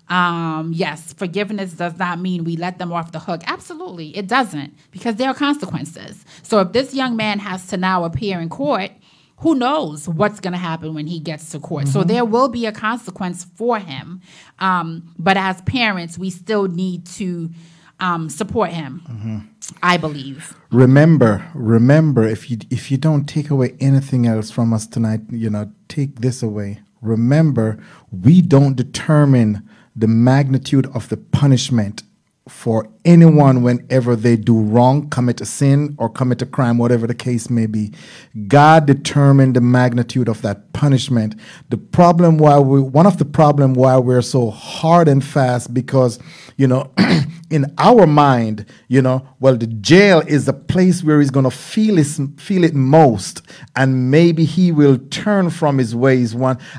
Yes, forgiveness does not mean we let them off the hook. Absolutely, it doesn't, because there are consequences. So if this young man has to now appear in court, who knows what's going to happen when he gets to court. So there will be a consequence for him. But as parents, we still need to support him, I believe. Remember, if you don't take away anything else from us tonight, you know, take this away. Remember, we don't determine the magnitude of the punishment for anyone whenever they do wrong, commit a sin or commit a crime, whatever the case may be. God determined the magnitude of that punishment. One of the problem why we're so hard and fast, because, you know, in our mind, you know, well, the jail is the place where he's going to feel it most, and maybe he will turn from his ways.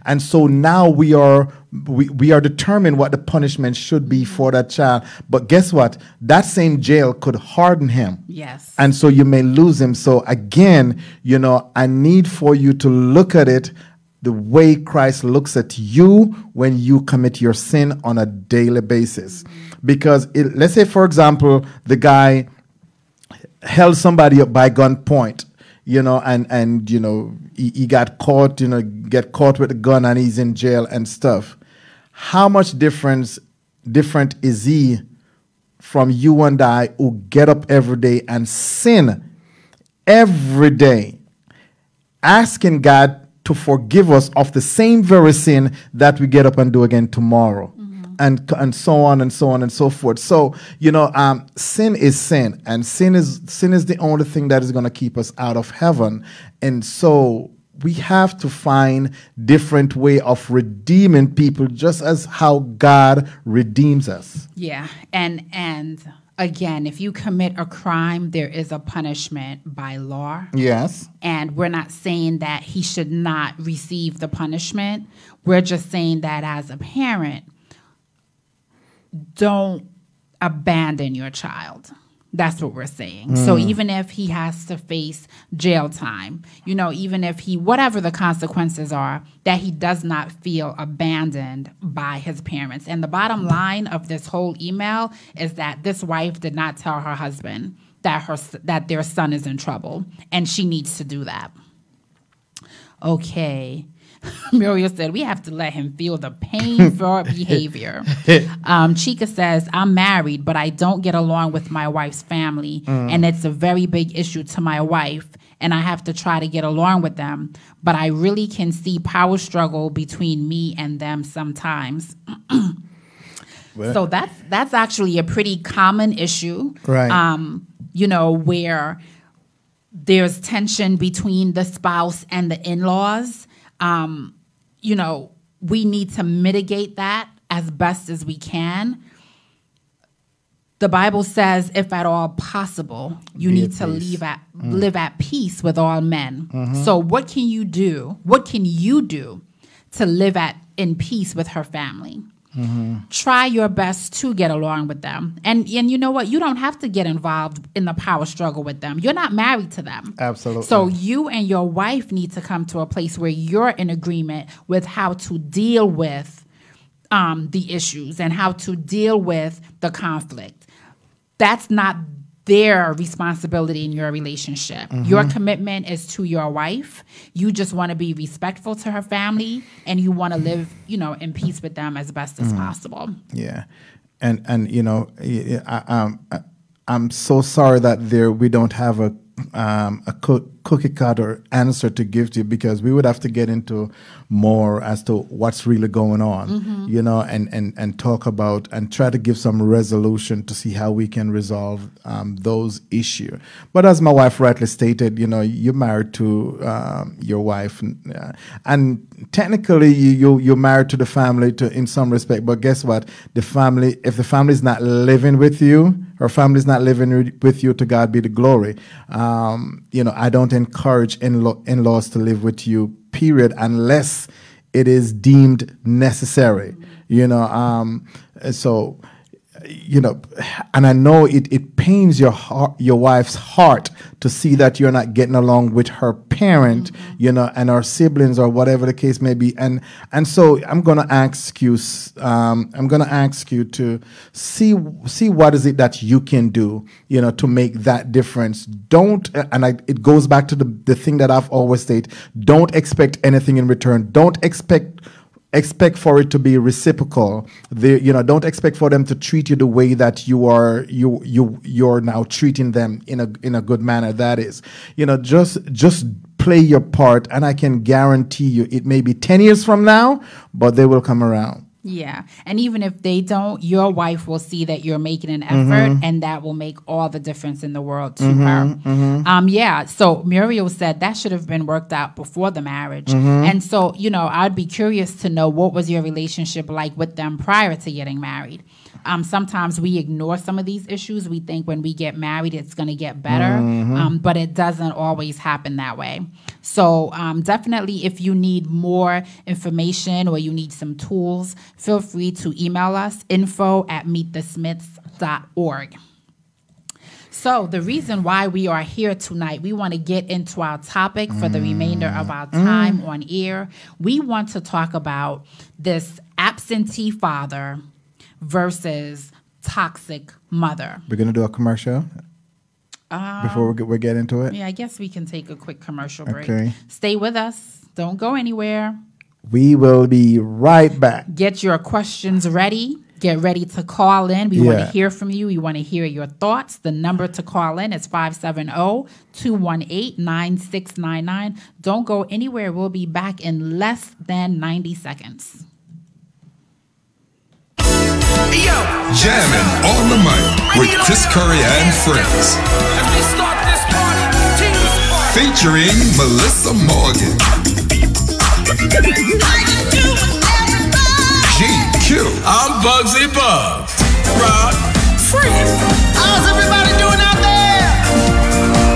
And so now we are determined what the punishment should be for that child. But guess what? That same jail could harden him. Yes. And so you may lose him. So again, you know, I need for you to look at it the way Christ looks at you when you commit your sin on a daily basis. Because let's say, for example, the guy held somebody up by gunpoint, you know, and you know, he got caught, you know, get caught with a gun and he's in jail and stuff. How much different is he from you and I who get up every day and sin every day, asking God to forgive us of the same very sin that we get up and do again tomorrow, and so on and so on and so forth. So, you know, sin is sin, and sin is the only thing that is going to keep us out of heaven. And so we have to find different way of redeeming people, just as how God redeems us. Yeah, and again, if you commit a crime, there is a punishment by law. Yes. And we're not saying that he should not receive the punishment. We're just saying that as a parent, don't abandon your child. That's what we're saying. So even if he has to face jail time, you know, even if whatever the consequences are, that he does not feel abandoned by his parents. And the bottom line of this whole email is that this wife did not tell her husband that their son is in trouble, and she needs to do that. Okay. Muriel said, we have to let him feel the pain for behavior. Chica says, I'm married, but I don't get along with my wife's family, and it's a very big issue to my wife, and I have to try to get along with them, but I really can see power struggle between me and them sometimes. So that's actually a pretty common issue, right? You know, where there's tension between the spouse and the in-laws. You know, we need to mitigate that as best as we can. The Bible says, if at all possible, you need to live at peace with all men. So what can you do? What can you do to live in peace with her family? Try your best to get along with them. And you know what? You don't have to get involved in the power struggle with them. You're not married to them. Absolutely. So you and your wife need to come to a place where you're in agreement with how to deal with the issues and how to deal with the conflict. That's not their responsibility in your relationship. Your commitment is to your wife. You just want to be respectful to her family, and you want to live, you know, in peace with them as best as possible. Yeah, and you know, I'm so sorry that we don't have a cookie cutter answer to give to you, because we would have to get into more as to what's really going on, you know, and talk about and try to give some resolution to see how we can resolve those issues. But as my wife rightly stated, you know, you're married to your wife, and technically you're married to the family in some respect. But guess what? If the family is not living with you, her family's not living with you, to God be the glory. I don't encourage in-laws to live with you, period, unless it is deemed necessary. And I know it pains your wife's heart to see that you're not getting along with her parent, and her siblings or whatever the case may be. And so I'm gonna ask you to see what is it that you can do, to make that difference. It goes back to the thing that I've always stated: don't expect anything in return. Don't expect for it to be reciprocal. Don't expect for them to treat you the way that you're now treating them in a good manner. That is, just play your part, and I can guarantee you, it may be 10 years from now, but they will come around. Yeah. And even if they don't, your wife will see that you're making an effort, and that will make all the difference in the world to her. So Muriel said that should have been worked out before the marriage. And so, I'd be curious to know, what was your relationship like with them prior to getting married? Sometimes we ignore some of these issues. We think when we get married, it's going to get better, but it doesn't always happen that way. So definitely, if you need more information or you need some tools, feel free to email us, info@meetthesmiths.org. So the reason why we are here tonight, we want to get into our topic for the remainder of our time on air. We want to talk about this absentee father versus toxic mother. We're going to do a commercial before we get into it? Yeah, I guess we can take a quick commercial break. Okay. Stay with us. Don't go anywhere. We will be right back. Get your questions ready. Get ready to call in. We want to hear from you. We want to hear your thoughts. The number to call in is 570-218-9699. Don't go anywhere. We'll be back in less than 90 seconds. Yo, jamming on the mic with Chris Curry and friends. As we start this party, featuring Melissa Morgan, GQ. I'm Bugsy Buggs. Rod Free. How's everybody doing out there?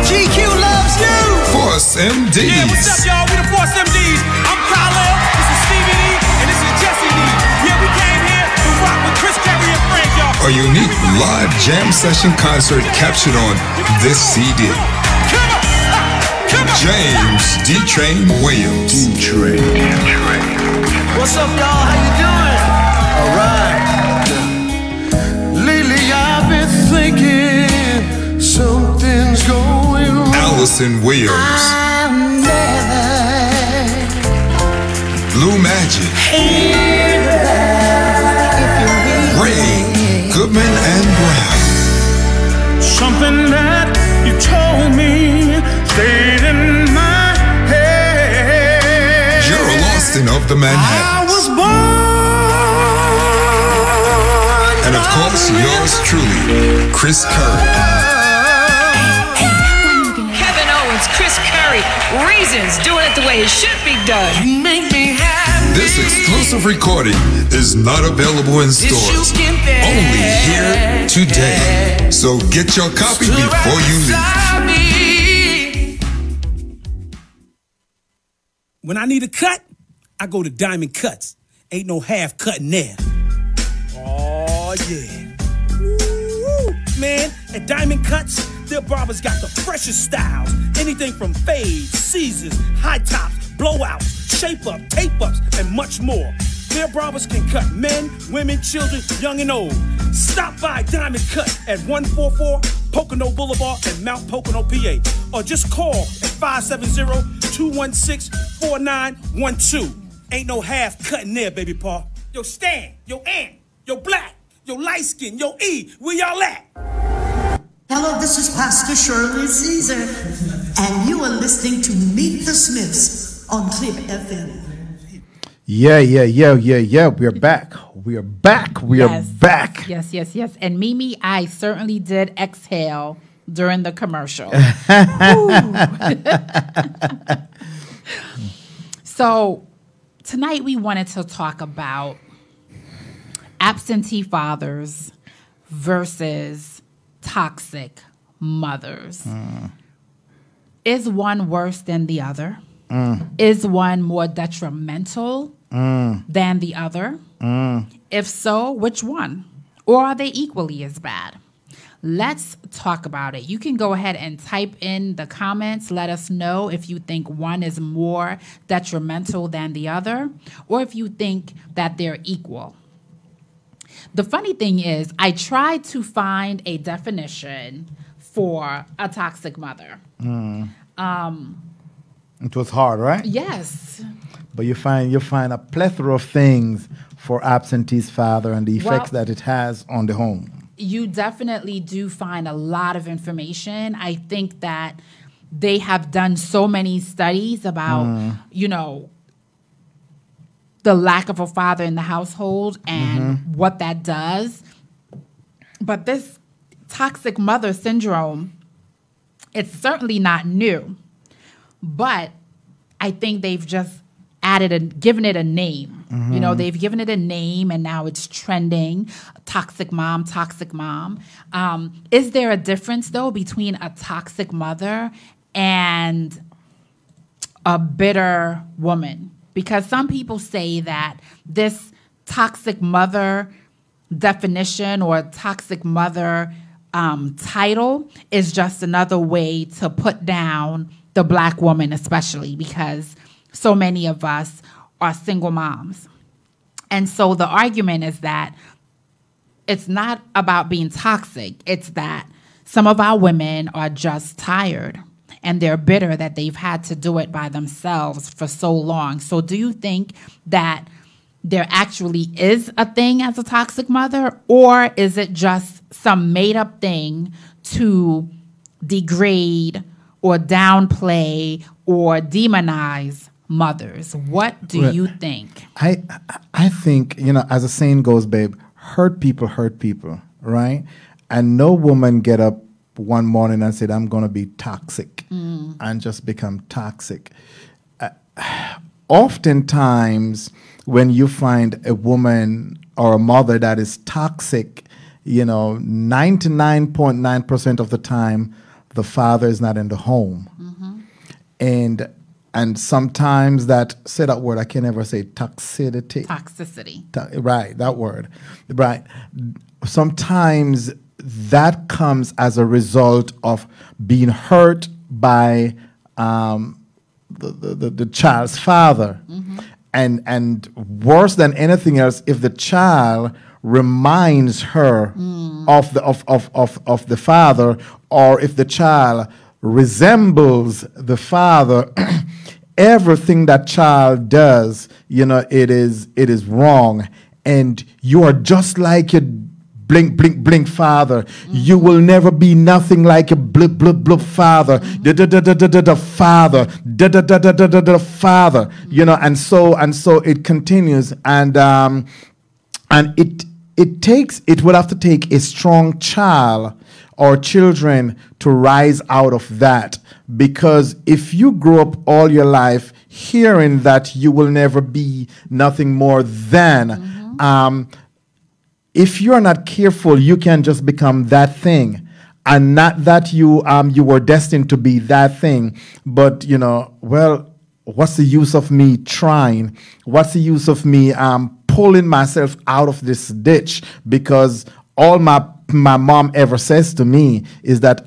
GQ loves you. Force MDs. Yeah, what's up, y'all? We the Force MDs. I'm Kyle. This is Stevie D, and this is Jesse D. Yeah, we came here to rock with Chris Curry and friends, y'all. A unique live jam session concert captured on this CD. James D-Train Williams. D-Train. What's up, y'all? How you doing? All right. Lately I've been thinking something's going on. Allison Williams. I'll never Blue Magic. hear that if you Ray Goodman and Brown. Something that you told me stayed in my head. You're a Austin of the I Manhattans. was born. And of course, yours truly, Chris Curry. Kevin Owens, Chris Curry, Reasons, doing it the way it should be done. You make me happy. This exclusive recording is not available in stores. Only here today. So get your copy before you leave. When I need a cut, I go to Diamond Cuts. Ain't no half cutting there. Oh, yeah. Woo. Man, at Diamond Cuts, their barbers got the freshest styles. Anything from fades, Caesars, high tops, blowouts, shape up, tape ups, and much more. Their barbers can cut men, women, children, young and old. Stop by Diamond Cut at 144 Pocono Boulevard in Mount Pocono, PA. Or just call at 570-216-4912. Ain't no half cutting there, baby paw. Yo, Stan, yo, Ant, yo, Black, yo, Light Skin, yo, E, where y'all at? Hello, this is Pastor Shirley Caesar, and you are listening to Meet the Smiths on Clear FM. Yeah. We're back. We are back. We are back. Yes. And Mimi, I certainly did exhale during the commercial. So tonight we wanted to talk about absentee fathers versus toxic mothers. Is one worse than the other? Is one more detrimental than the other? If so, which one? Or are they equally as bad? Let's talk about it. You can go ahead and type in the comments. Let us know if you think one is more detrimental than the other, or if you think that they're equal. The funny thing is, I tried to find a definition for a toxic mother. It was hard, right? Yes. But you find a plethora of things for absentee's father and the effects that it has on the home. You definitely do find a lot of information. I think that they have done so many studies about, you know, the lack of a father in the household and what that does. But this toxic mother syndrome, it's certainly not new. But I think they've just given it a name. You know, they've given it a name, and now it's trending. Toxic mom, toxic mom. Is there a difference, though, between a toxic mother and a bitter woman? Because some people say that this toxic mother definition or toxic mother title is just another way to put down the Black woman, especially because so many of us are single moms. And so the argument is that it's not about being toxic. It's that some of our women are just tired and they're bitter that they've had to do it by themselves for so long. So do you think that there actually is a thing as a toxic mother, or is it just some made-up thing to degrade or downplay or demonize mothers? What do you think? I think, you know, as the saying goes, babe, hurt people, right? And no woman get up one morning and said, I'm going to be toxic and just become toxic. Oftentimes, when you find a woman or a mother that is toxic, you know, 99.9% of the time, the father is not in the home. And sometimes say that word, I can never say toxicity. Toxicity. Right, that word. Right. Sometimes that comes as a result of being hurt by the child's father. And worse than anything else, if the child reminds her of the father, or if the child resembles the father, everything that child does, you know, it is wrong. And you are just like your blink, blink, blink father. You will never be nothing like a blip, blip, blip father. The father. The father. You know, and so it continues. And it would have to take a strong child or children to rise out of that. Because if you grow up all your life hearing that you will never be nothing more than, if you're not careful, you can just become that thing. And not that you were destined to be that thing. But, you know, well, what's the use of me trying? What's the use of me pulling myself out of this ditch? Because all my mom ever says to me is that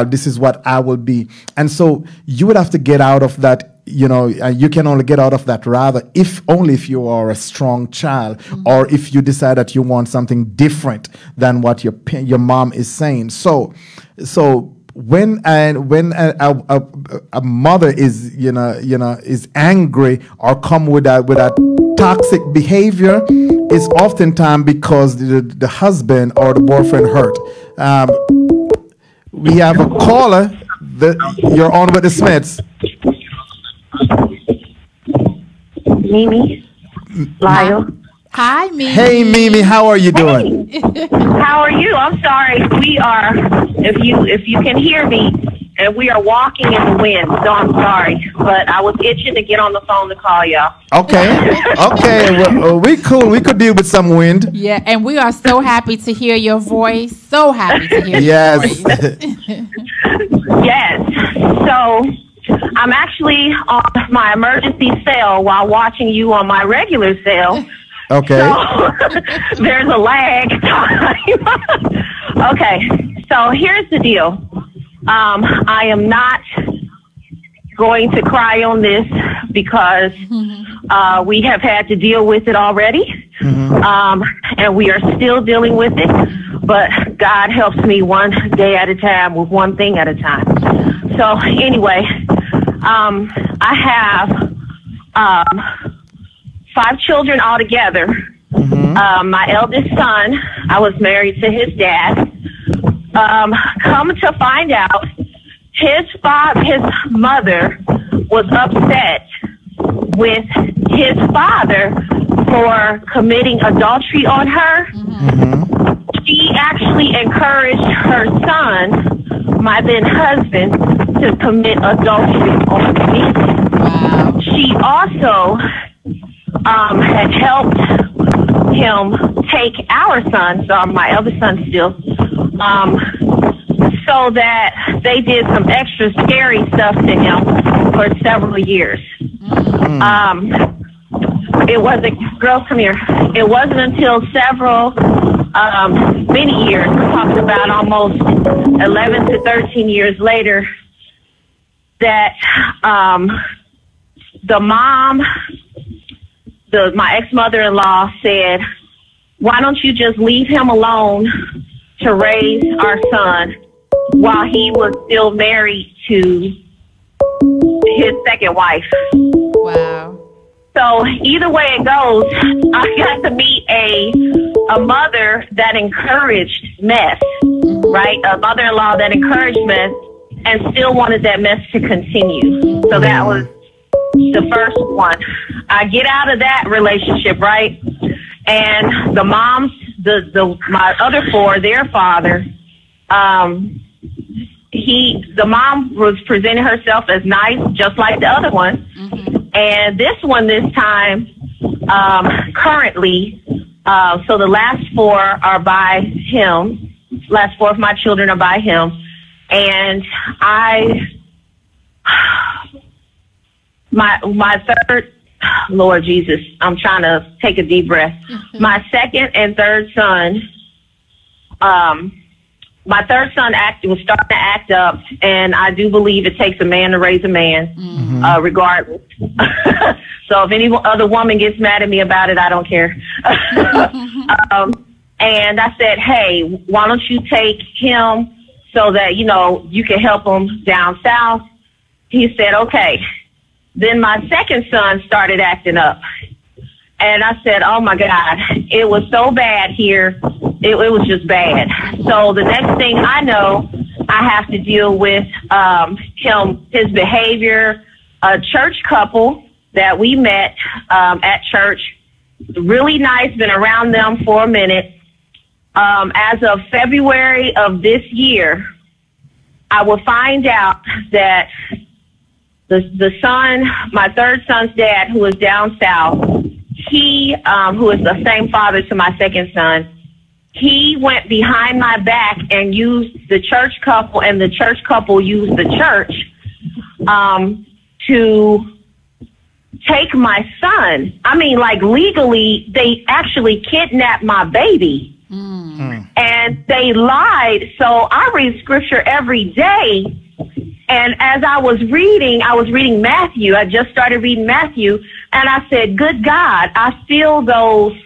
this is what I will be. And so you would have to get out of that, you know, you can only get out of that rather if you are a strong child, or if you decide that you want something different than what your mom is saying. So when a mother is is angry or come with a toxic behavior, it's oftentimes because the husband or the boyfriend hurt. We have a caller. You're on with the Smiths. Mimi, Lyle. Hi, Mimi. Hey, Mimi, how are you doing? How are you? I'm sorry. We are. If you can hear me, and we are walking in the wind. So I'm sorry, but I was itching to get on the phone to call y'all. Okay, okay, well, we cool. We could deal with some wind. Yeah, and we are so happy to hear your voice. So happy to hear Yes. your voice. Yes. So I'm actually on my emergency cell while watching you on my regular cell. Okay. So there's a lag time. Okay. So here's the deal. I am not going to cry on this because we have had to deal with it already. And we are still dealing with it. But God helps me one day at a time with one thing at a time. So anyway, I have 5 children altogether. My eldest son, I was married to his dad. Come to find out, his mother was upset with his father for committing adultery on her. She actually encouraged her son, my then husband, to commit adultery on me. Wow. She also had helped him take our son, so my eldest son still, so that they did some extra scary stuff to him for several years. It wasn't, girls, come here. It wasn't until many years, we're talking about almost 11 to 13 years later, that the mom, my ex-mother-in-law said, why don't you just leave him alone to raise our son while he was still married to his second wife. Wow. So either way it goes, I got to meet a mother that encouraged mess, right? A mother-in-law that encouraged mess and still wanted that mess to continue. So that was the first one. I get out of that relationship, right? And the moms, my other 4, their father, the mom was presenting herself as nice, just like the other one. And this one, this time, currently, so the last 4 are by him. Last 4 of my children are by him. And my third, Lord Jesus, I'm trying to take a deep breath. My second and third son, my third son was starting to act up, and I do believe it takes a man to raise a man, regardless. So if any other woman gets mad at me about it, I don't care. And I said, hey, why don't you take him so that, you can help him down south? He said, okay. Then my second son started acting up. And I said, oh, my God, it was so bad here. It was just bad. So the next thing I know, I have to deal with his behavior. A church couple that we met at church, really nice, been around them for a minute. As of February of this year, I will find out that the son, my third son's dad, who is down south, he, who is the same father to my second son, he went behind my back and used the church couple, and the church couple used the church to take my son. I mean, like, legally, they actually kidnapped my baby. And they lied. So I read scripture every day. And as I was reading Matthew. I just started reading Matthew. And I said, good God, I feel those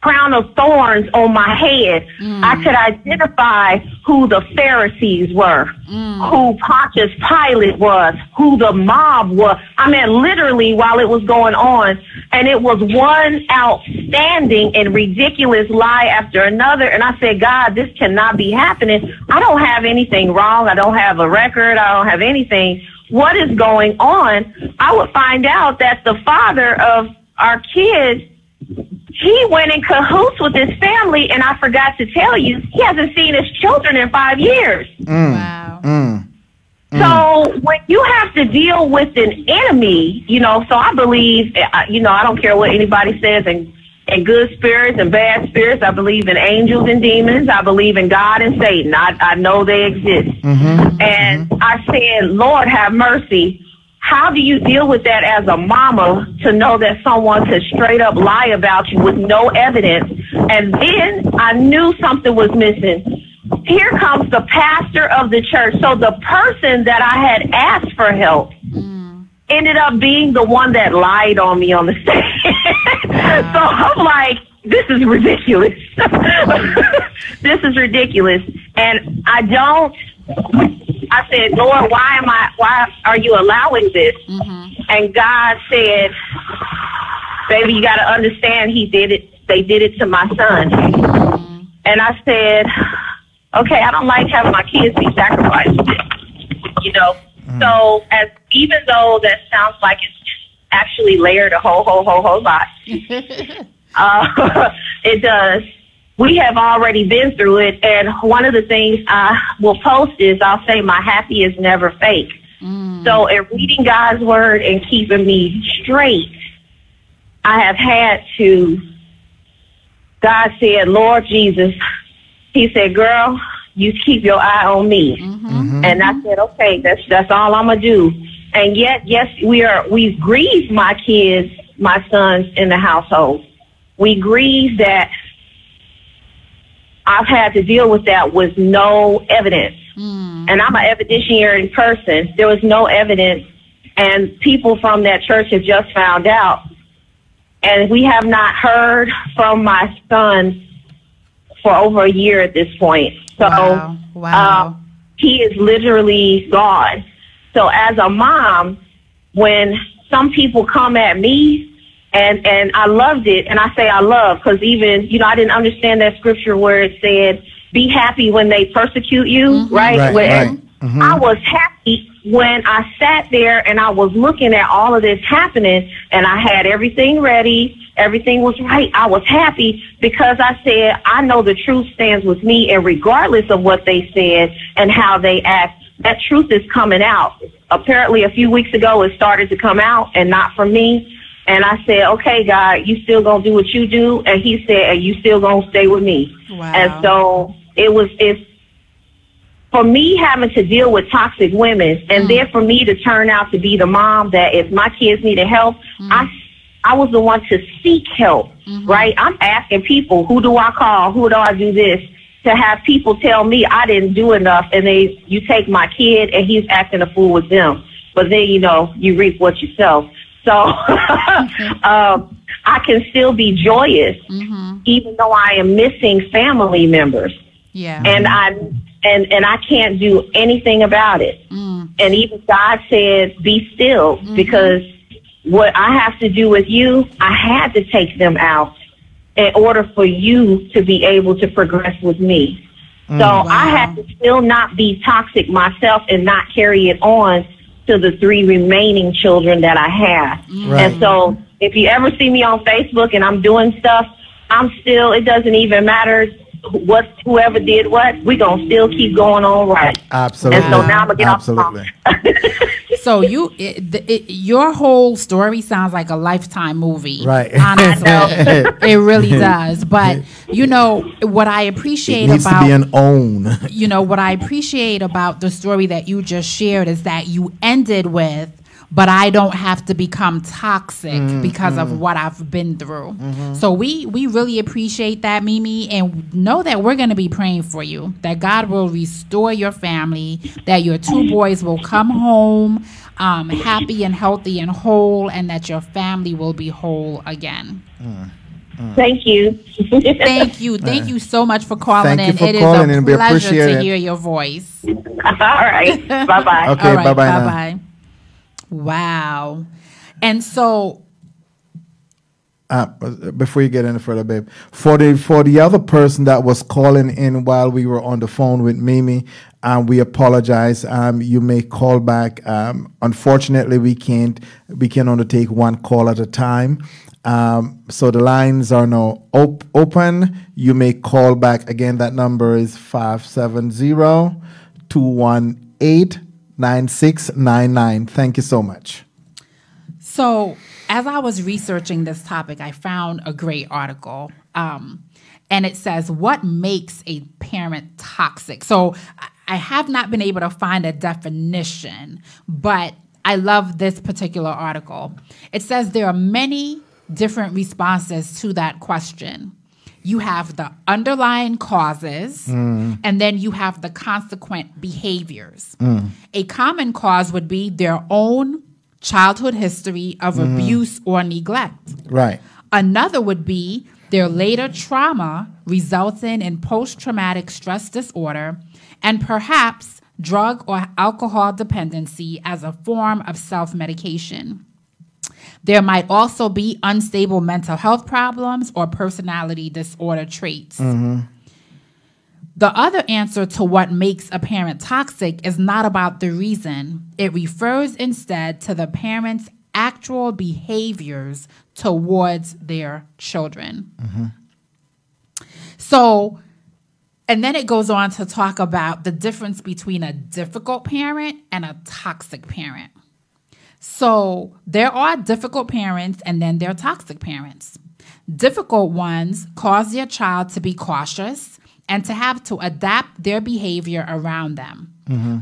crown of thorns on my head. I could identify who the Pharisees were, who Pontius Pilate was, who the mob was. I mean, literally while it was going on. And it was one outstanding and ridiculous lie after another. And I said, God, this cannot be happening. I don't have anything wrong. I don't have a record. I don't have anything. What is going on? I would find out that the father of our kids, he went in cahoots with his family, and I forgot to tell you, he hasn't seen his children in 5 years. Wow. So when you have to deal with an enemy, you know, so I believe, you know, I don't care what anybody says, and good spirits and bad spirits. I believe in angels and demons. I believe in God and Satan. I know they exist. And I said, Lord, have mercy. How do you deal with that as a mama to know that someone could straight up lie about you with no evidence? And then I knew something was missing. Here comes the pastor of the church. So the person that I had asked for help ended up being the one that lied on me on the stage. So I'm like, this is ridiculous. This is ridiculous. And I said, Lord, why are you allowing this? And God said, baby, you got to understand they did it to my son. And I said, okay, I don't like having my kids be sacrificed, you know. So even though that sounds like it's actually layered a whole lot, it does. We have already been through it, and one of the things I will post is I'll say my happy is never fake. So in reading God's word and keeping me straight, I have had to, God said, Lord Jesus, he said, girl, you keep your eye on me. And I said, okay, that's all I'm going to do. And yet, yes, we've grieved my kids, my sons in the household. We grieve that I've had to deal with that with no evidence. And I'm an evidentiary person. There was no evidence. And people from that church have just found out. And we have not heard from my son for over a year at this point. So he is literally gone. So as a mom, when some people come at me, and I loved it, and I say I love, because even, you know, I didn't understand that scripture where it said, be happy when they persecute you, right? I was happy when I sat there and I was looking at all of this happening, and I had everything ready. Everything was right. I was happy because I said, I know the truth stands with me, and regardless of what they said and how they act, that truth is coming out. Apparently, a few weeks ago, it started to come out, and not from me. And I said, okay, God, you still going to do what you do? And he said, and you still going to stay with me. And so it's for me having to deal with toxic women, and then for me to turn out to be the mom that if my kids needed help, I was the one to seek help, right? I'm asking people, who do I call? Who do I do this? To have people tell me I didn't do enough, and you take my kid and he's acting a fool with them. But then, you know, you reap what you sow. So I can still be joyous, even though I am missing family members. And I can't do anything about it. And even God said, be still, because what I have to do with you, I had to take them out in order for you to be able to progress with me. So I had to still not be toxic myself and not carry it on to the 3 remaining children that I have. And so if you ever see me on Facebook and I'm doing stuff, it doesn't even matter whoever did what, we're going to still keep going on right. Absolutely. And so now I'm going to get off the phone. So your whole story sounds like a Lifetime movie. Right. Honestly. It really does. But, you know, what I appreciate needs about... to be an own. You know, what I appreciate about the story that you just shared is that you ended with, but I don't have to become toxic because of what I've been through. So we really appreciate that, Mimi, and know that we're going to be praying for you, that God will restore your family, that your 2 boys will come home happy and healthy and whole, and that your family will be whole again. Thank you. Thank you. Thank you so much for calling in. It is a pleasure to hear your voice. All right. Bye-bye. Okay, all right, bye-bye. Bye-bye. Wow. And so before you get any further, babe, for the other person that was calling in while we were on the phone with Mimi, we apologize. You may call back. Unfortunately, we can only take 1 call at a time. So the lines are now open. You may call back. Again, that number is 570-218 9699. Thank you so much. So, as I was researching this topic, I found a great article. And it says, what makes a parent toxic? So, I have not been able to find a definition, but I love this particular article. It says there are many different responses to that question. You have the underlying causes, and then you have the consequent behaviors. A common cause would be their own childhood history of abuse or neglect. Right. Another would be their later trauma resulting in post-traumatic stress disorder and perhaps drug or alcohol dependency as a form of self-medication. There might also be unstable mental health problems or personality disorder traits. The other answer to what makes a parent toxic is not about the reason. It refers instead to the parent's actual behaviors towards their children. So, and then it goes on to talk about the difference between a difficult parent and a toxic parent. So there are difficult parents and then there are toxic parents. Difficult ones cause their child to be cautious and to have to adapt their behavior around them.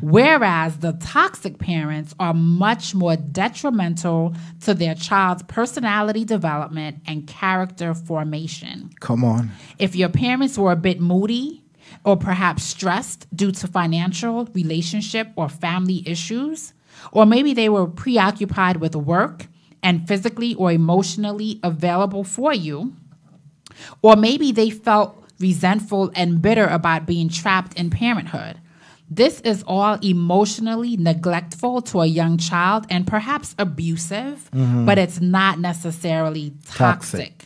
Whereas the toxic parents are much more detrimental to their child's personality development and character formation. Come on. If your parents were a bit moody or perhaps stressed due to financial, relationship, or family issues, or maybe they were preoccupied with work and physically or emotionally available for you, or maybe they felt resentful and bitter about being trapped in parenthood. This is all emotionally neglectful to a young child and perhaps abusive, but it's not necessarily toxic.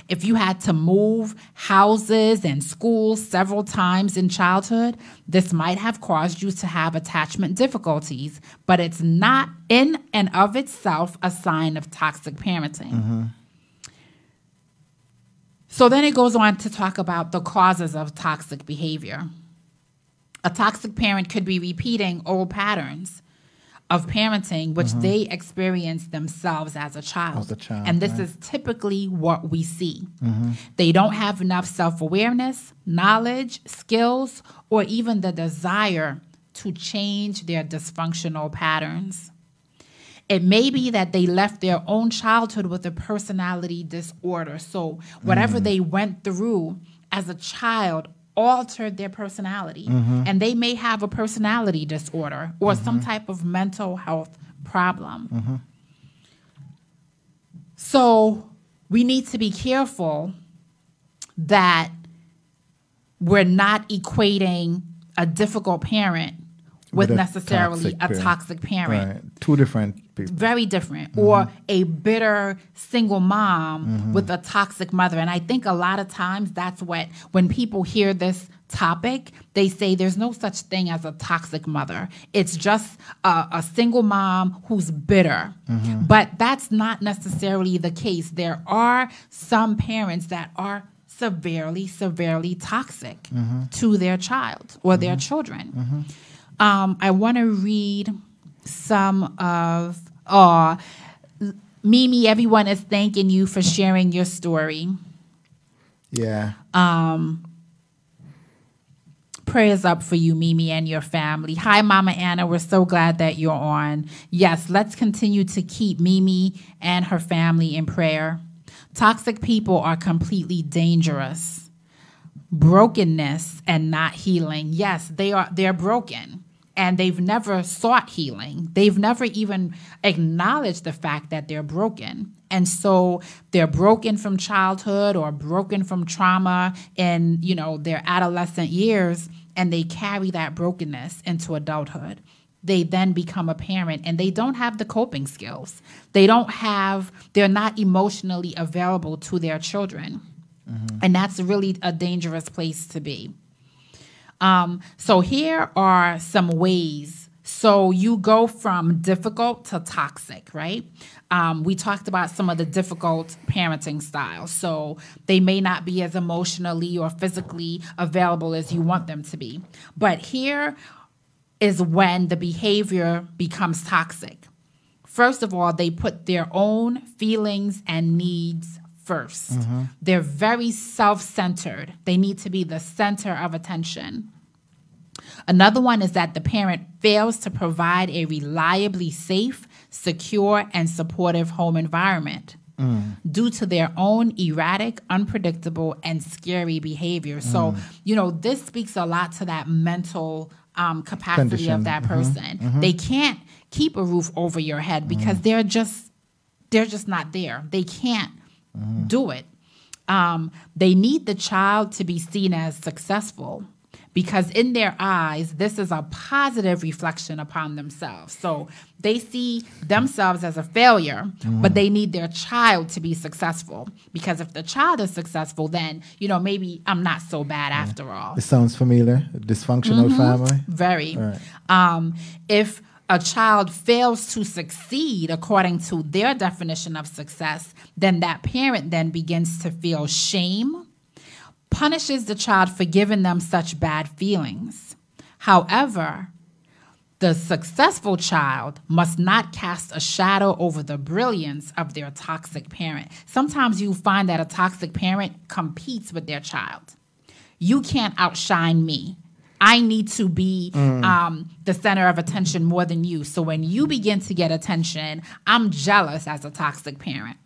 If you had to move houses and schools several times in childhood, this might have caused you to have attachment difficulties, but it's not in and of itself a sign of toxic parenting. So then it goes on to talk about the causes of toxic behavior. A toxic parent could be repeating old patterns of parenting, which they experienced themselves as a child. And this is typically what we see. They don't have enough self-awareness, knowledge, skills, or even the desire to change their dysfunctional patterns. It may be that they left their own childhood with a personality disorder. So whatever they went through as a child altered their personality. And they may have a personality disorder or some type of mental health problem. So we need to be careful that we're not equating a difficult parent with necessarily a toxic parent. Right. Two different people. Very different. Or a bitter single mom with a toxic mother. And I think a lot of times that's what, when people hear this topic, they say there's no such thing as a toxic mother. It's just a single mom who's bitter. But that's not necessarily the case. There are some parents that are severely, severely toxic to their child or their children. I want to read some of, Mimi, everyone is thanking you for sharing your story. Yeah. Prayers up for you, Mimi, and your family. Hi, Mama Anna. We're so glad that you're on. Yes, let's continue to keep Mimi and her family in prayer. Toxic people are completely dangerous. Brokenness and not healing. Yes, they're broken. And they've never sought healing. They've never even acknowledged the fact that they're broken. And so they're broken from childhood or broken from trauma in, their adolescent years, and they carry that brokenness into adulthood. They then become a parent and they don't have the coping skills. They're not emotionally available to their children. And that's really a dangerous place to be. So here are some ways. So you go from difficult to toxic, right? We talked about some of the difficult parenting styles. So they may not be as emotionally or physically available as you want them to be. But here is when the behavior becomes toxic. First of all, they put their own feelings and needs first. They're very self-centered. They need to be the center of attention. Another one is that the parent fails to provide a reliably safe, secure, and supportive home environment due to their own erratic, unpredictable, and scary behavior. So, this speaks a lot to that mental capacity of that person. They can't keep a roof over your head because they're just not there. They can't do it. They need the child to be seen as successful, because in their eyes, this is a positive reflection upon themselves. So they see themselves as a failure, but they need their child to be successful. Because if the child is successful, then, maybe I'm not so bad after all. It sounds familiar. Dysfunctional family? Very. Right. If a child fails to succeed according to their definition of success, then that parent then begins to feel shame, punishes the child for giving them such bad feelings. However, the successful child must not cast a shadow over the brilliance of their toxic parent. Sometimes you find that a toxic parent competes with their child. You can't outshine me. I need to be the center of attention more than you. So when you begin to get attention, I'm jealous as a toxic parent.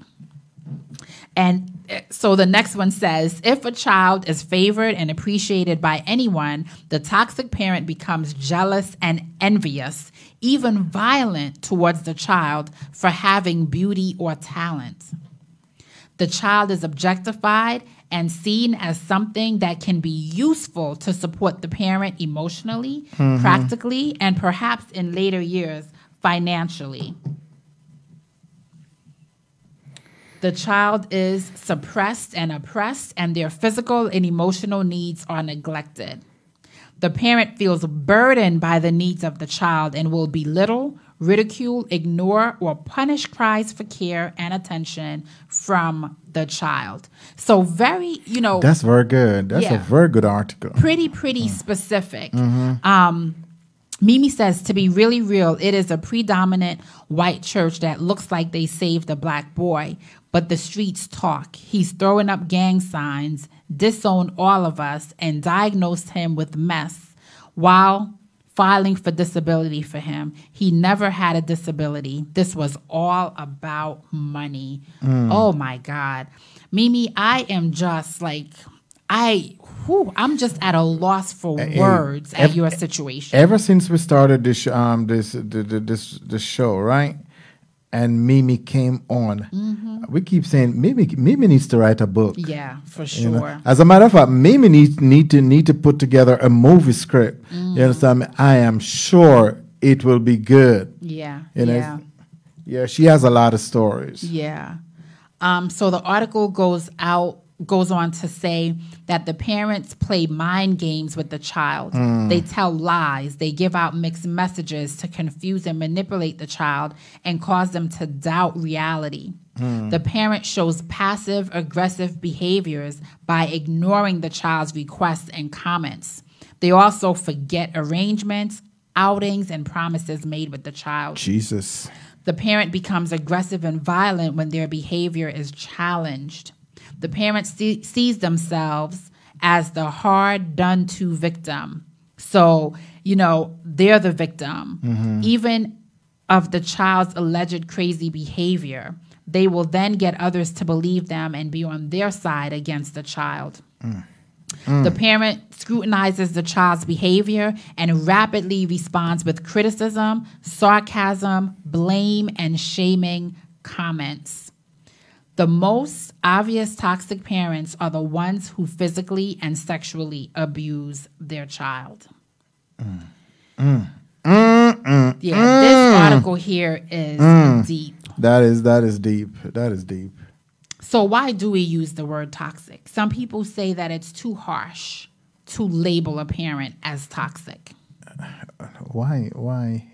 And so the next one says, if a child is favored and appreciated by anyone, the toxic parent becomes jealous and envious, even violent towards the child for having beauty or talent. The child is objectified and seen as something that can be useful to support the parent emotionally, practically, and perhaps in later years, financially. The child is suppressed and oppressed, and their physical and emotional needs are neglected. The parent feels burdened by the needs of the child and will belittle, ridicule, ignore, or punish cries for care and attention from the child. So very, That's very good. That's a very good article. Pretty specific. Mimi says, to be really real, it is a predominant white church that looks like they saved a black boy, but the streets talk. He's throwing up gang signs, disowned all of us, and diagnosed him with mess while filing for disability for him. He never had a disability. This was all about money. Oh, my God. Mimi, I am just like... I'm just at a loss for words at your situation. Ever since we started this show, right? And Mimi came on. We keep saying Mimi needs to write a book. Yeah, for sure. As a matter of fact, Mimi need to put together a movie script. You understand me? I am sure it will be good. Yeah. Yeah, she has a lot of stories. Yeah. So the article goes on to say that the parents play mind games with the child. They tell lies. They give out mixed messages to confuse and manipulate the child and cause them to doubt reality. The parent shows passive aggressive behaviors by ignoring the child's requests and comments. They also forget arrangements, outings, and promises made with the child. Jesus. The parent becomes aggressive and violent when their behavior is challenged. The parent sees themselves as the hard done to victim. So, they're the victim. Even of the child's alleged crazy behavior, they will then get others to believe them and be on their side against the child. The parent scrutinizes the child's behavior and rapidly responds with criticism, sarcasm, blame, and shaming comments. The most obvious toxic parents are the ones who physically and sexually abuse their child. This article here is deep. That is deep. That is deep. So why do we use the word toxic? Some people say that it's too harsh to label a parent as toxic. Why?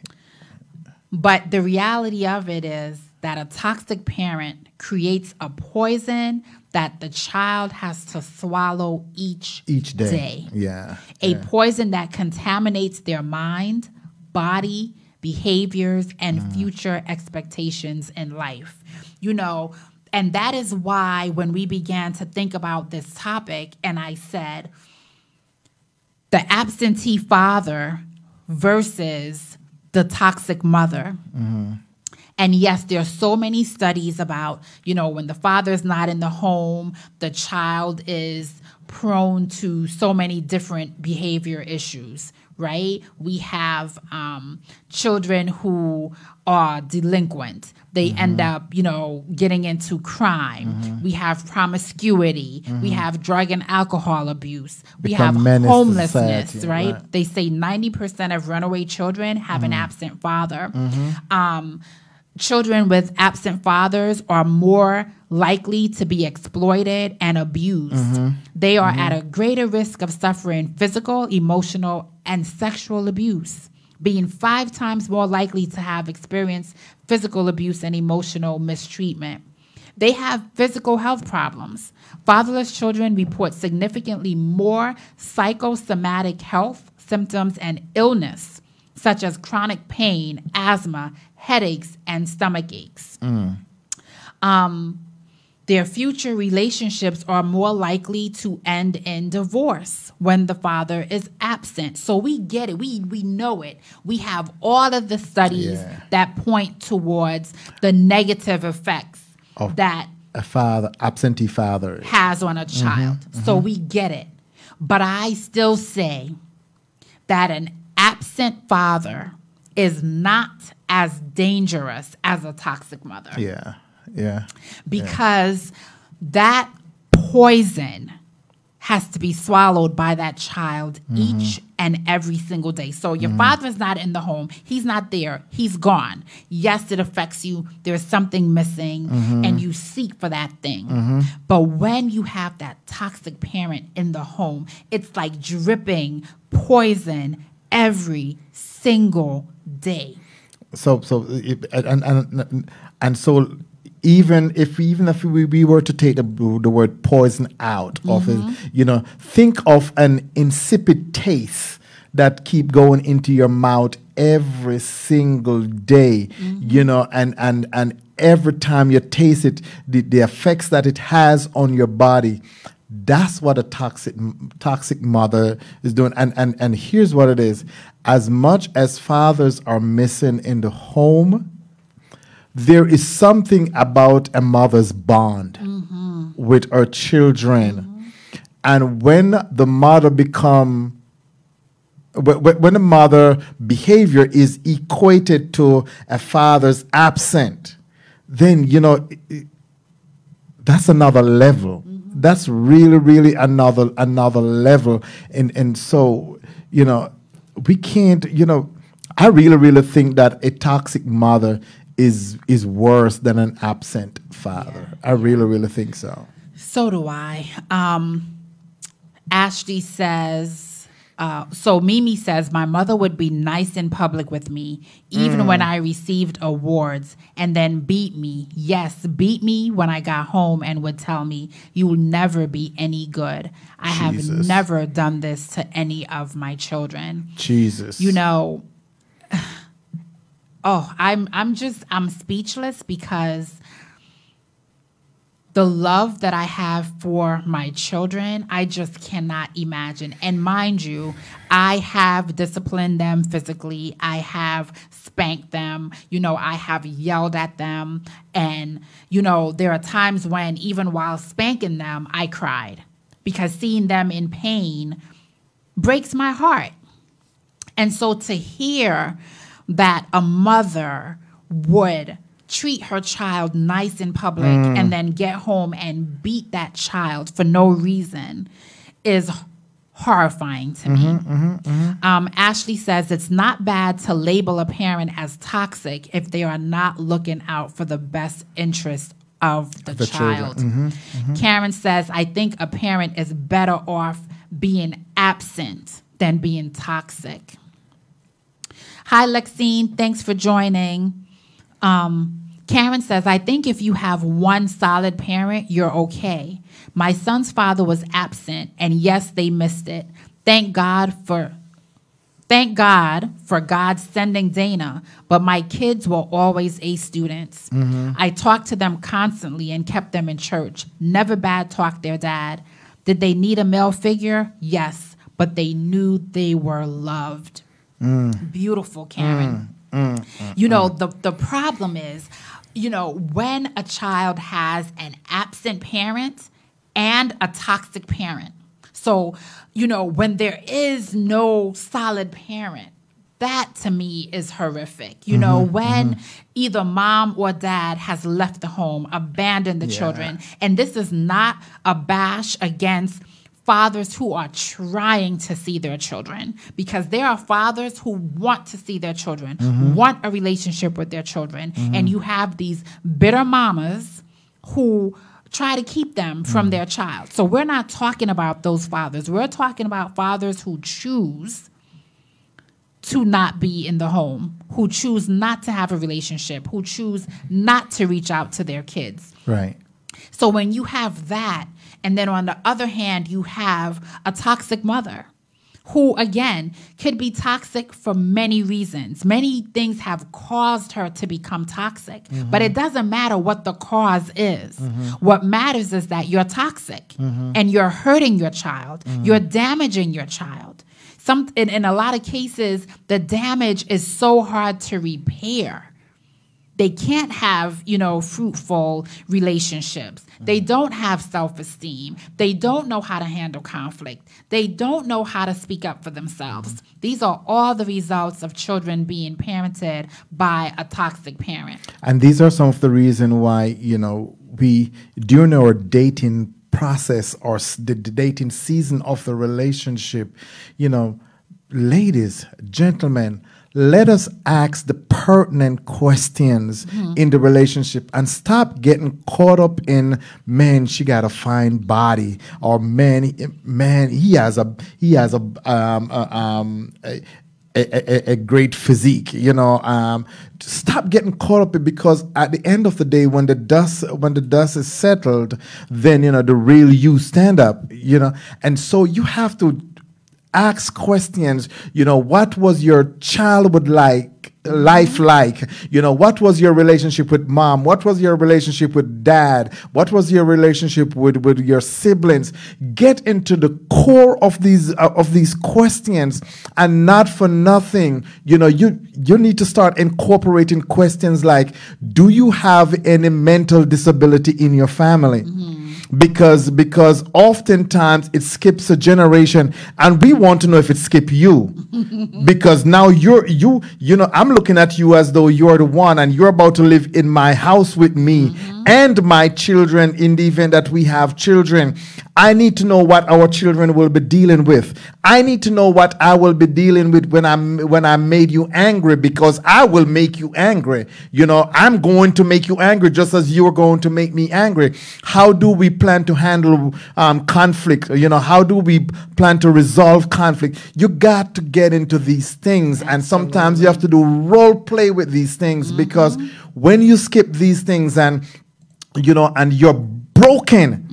But the reality of it is that a toxic parent creates a poison that the child has to swallow each day. Yeah. A poison that contaminates their mind, body, behaviors, and future expectations in life. You know, and that is why when we began to think about this topic, and I said, the absentee father versus the toxic mother. And yes, there's so many studies about, you know, when the father's not in the home, the child is prone to so many different behavior issues, right? We have children who are delinquent. They end up, you know, getting into crime. We have promiscuity. We have drug and alcohol abuse. We have homelessness, society, right? They say 90% of runaway children have an absent father. Children with absent fathers are more likely to be exploited and abused. They are at a greater risk of suffering physical, emotional, and sexual abuse, being 5 times more likely to have experienced physical abuse and emotional mistreatment. They have physical health problems. Fatherless children report significantly more psychosomatic health symptoms and illness, such as chronic pain, asthma, headaches, and stomach aches. Their future relationships are more likely to end in divorce when the father is absent. So we get it. We know it. We have all of the studies that point towards the negative effects of that absentee father has on a child. So we get it. But I still say that an absent father is not as dangerous as a toxic mother. Because that poison has to be swallowed by that child each and every single day. So your father's not in the home. He's not there. He's gone. Yes, it affects you. There's something missing, and you seek for that thing. But when you have that toxic parent in the home, it's like dripping poison every single day. So even if we were to take the word poison out of it, you know, think of an insipid taste that keep going into your mouth every single day, you know, and every time you taste it, the effects that it has on your body. That's what a toxic mother is doing. And here's what it is. As much as fathers are missing in the home, there is something about a mother's bond with her children. And when the mother when the mother behavior is equated to a father's absent, then, you know, that's another level. That's really, really another level. And so, you know, we can't, you know, I really, really think that a toxic mother is worse than an absent father. I really, really think so. So do I. Ashley says, so Mimi says, my mother would be nice in public with me, even when I received awards, and then beat me. Yes, beat me when I got home and would tell me, you will never be any good. I have never done this to any of my children. Jesus. You know, I'm speechless because the love that I have for my children, I just cannot imagine. And mind you, I have disciplined them physically. I have spanked them. You know, I have yelled at them. And, you know, there are times when even while spanking them, I cried because seeing them in pain breaks my heart. And so to hear that a mother would treat her child nice in public and then get home and beat that child for no reason is horrifying to me. Ashley says it's not bad to label a parent as toxic if they are not looking out for the best interest of the child. Karen says, I think a parent is better off being absent than being toxic. Hi, Lexine. Thanks for joining. Karen says, I think if you have one solid parent, you're okay. My son's father was absent, and yes, they missed it. Thank God for Thank God for God sending Dana, but my kids were always A students. I talked to them constantly and kept them in church. Never bad talked their dad. Did they need a male figure? Yes, but they knew they were loved. Beautiful, Karen. You know, the problem is, you know, when a child has an absent parent and a toxic parent. So, you know, when there is no solid parent, that to me is horrific. You know, when either mom or dad has left the home, abandoned the children, and this is not a bash against fathers who are trying to see their children, because there are fathers who want to see their children, want a relationship with their children, and you have these bitter mamas who try to keep them from their child. So we're not talking about those fathers. We're talking about fathers who choose to not be in the home, who choose not to have a relationship, who choose not to reach out to their kids. Right. So when you have that, and then on the other hand, you have a toxic mother who, again, could be toxic for many reasons. Many things have caused her to become toxic, but it doesn't matter what the cause is. What matters is that you're toxic and you're hurting your child. You're damaging your child. In a lot of cases, the damage is so hard to repair. They can't have, you know, fruitful relationships. They don't have self-esteem. They don't know how to handle conflict. They don't know how to speak up for themselves. These are all the results of children being parented by a toxic parent. And these are some of the reasons why, you know, we, during our dating process or the dating season of the relationship, you know, ladies, gentlemen, let us ask the pertinent questions in the relationship and stop getting caught up in, man, she got a fine body, or man, he has a great physique. You know, stop getting caught up in, because at the end of the day, when the dust is settled, then, you know, the real you stand up. You know, and so you have to ask questions. You know, what was your childhood life like? You know, what was your relationship with mom? What was your relationship with dad? What was your relationship with your siblings? Get into the core of these questions, and not for nothing, you know, you need to start incorporating questions like, do you have any mental disability in your family? Because oftentimes it skips a generation, and we want to know if it skipped you. Because now you know, I'm looking at you as though you're the one, and you're about to live in my house with me and my children in the event that we have children. I need to know what our children will be dealing with. I need to know what I will be dealing with when I made you angry, because I will make you angry. You know, I'm going to make you angry just as you're going to make me angry. How do we plan to handle conflict? You know, how do we plan to resolve conflict? You got to get into these things. And sometimes you have to do role play with these things, because when you skip these things, and, you know, and you're broken,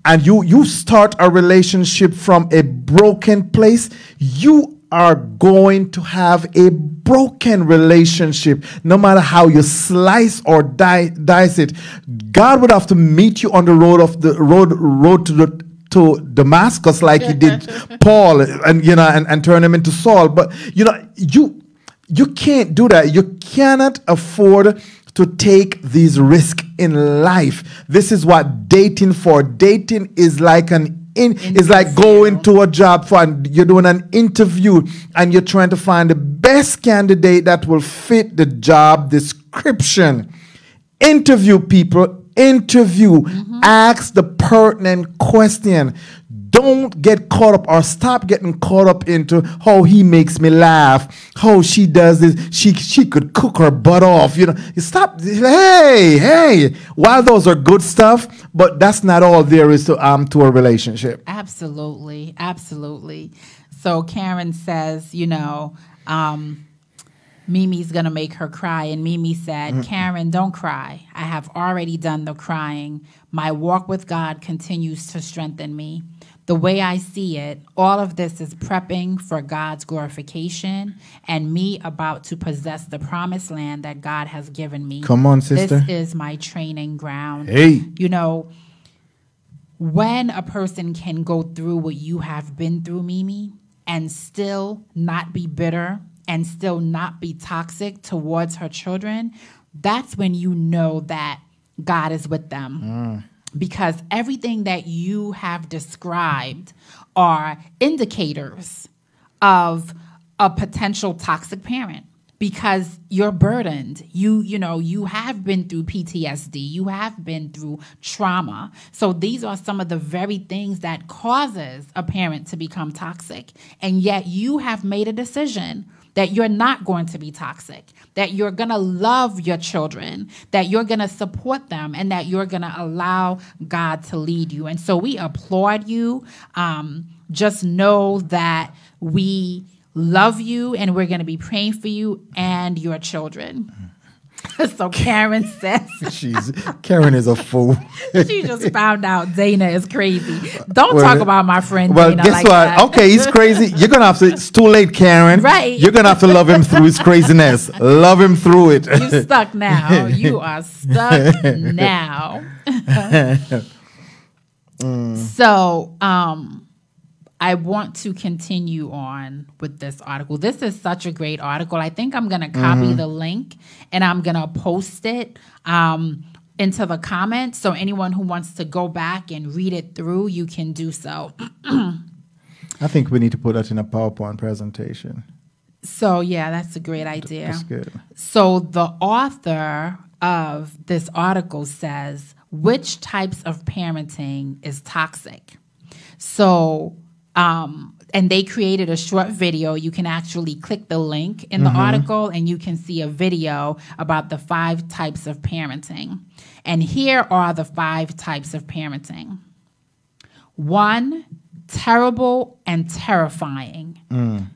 and you start a relationship from a broken place, you are going to have a broken relationship, no matter how you slice or dice it. God would have to meet you on the road to Damascus, like he did Paul, and, you know, and turn him into Saul. But, you know, you can't do that. You cannot afford to take these risks in life. This is what dating for. Dating is like is like going to a job you're doing an interview, and you're trying to find the best candidate that will fit the job description. Interview people, ask the pertinent question. Don't get caught up, or stop getting caught up into, oh, he makes me laugh, oh, she does this, she could cook her butt off. You know, stop. Hey, while those are good stuff, but that's not all there is to a relationship. Absolutely. So Karen says, you know, Mimi's going to make her cry. And Mimi said, Karen, don't cry. I have already done the crying. My walk with God continues to strengthen me. The way I see it, all of this is prepping for God's glorification and me about to possess the promised land that God has given me. Come on, sister. This is my training ground. Hey. You know, when a person can go through what you have been through, Mimi, and still not be bitter and still not be toxic towards her children, that's when you know that God is with them. Because everything that you have described are indicators of a potential toxic parent, because you're burdened. You have been through PTSD. You have been through trauma. So these are some of the very things that causes a parent to become toxic. And yet you have made a decision that you're not going to be toxic, that you're going to love your children, that you're going to support them, and that you're going to allow God to lead you. And so we applaud you. Just know that we love you, and we're going to be praying for you and your children. So Karen says... Karen is a fool. She just found out Dana is crazy. Don't talk about my friend Dana guess like what? that. Okay, he's crazy. You're going to have to... It's too late, Karen. Right. You're going to have to love him through his craziness. Love him through it. You're stuck now. You are stuck now. So, I want to continue on with this article. This is such a great article. I think I'm going to copy the link and I'm going to post it into the comments. So anyone who wants to go back and read it through, you can do so. I think we need to put that in a PowerPoint presentation. So, yeah, that's a great idea. That's good. So the author of this article says, which types of parenting is toxic? So... and they created a short video. You can actually click the link in the article and you can see a video about the 5 types of parenting. And here are the 5 types of parenting. 1, terrible and terrifying.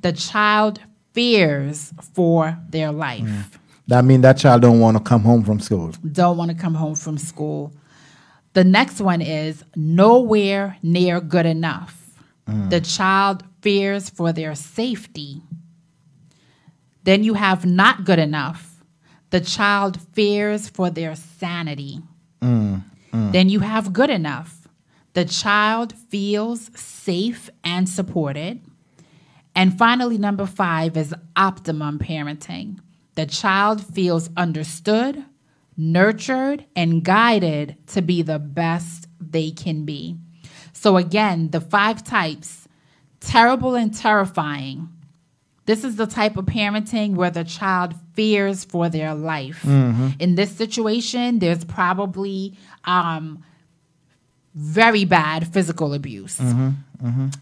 The child fears for their life. That means that child don't want to come home from school. Don't want to come home from school. The next one is nowhere near good enough. The child fears for their safety. Then you have not good enough. The child fears for their sanity. Then you have good enough. The child feels safe and supported. And finally, number 5 is optimum parenting. The child feels understood, nurtured, and guided to be the best they can be. So again, the 5 types, terrible and terrifying. This is the type of parenting where the child fears for their life. In this situation, there's probably very bad physical abuse.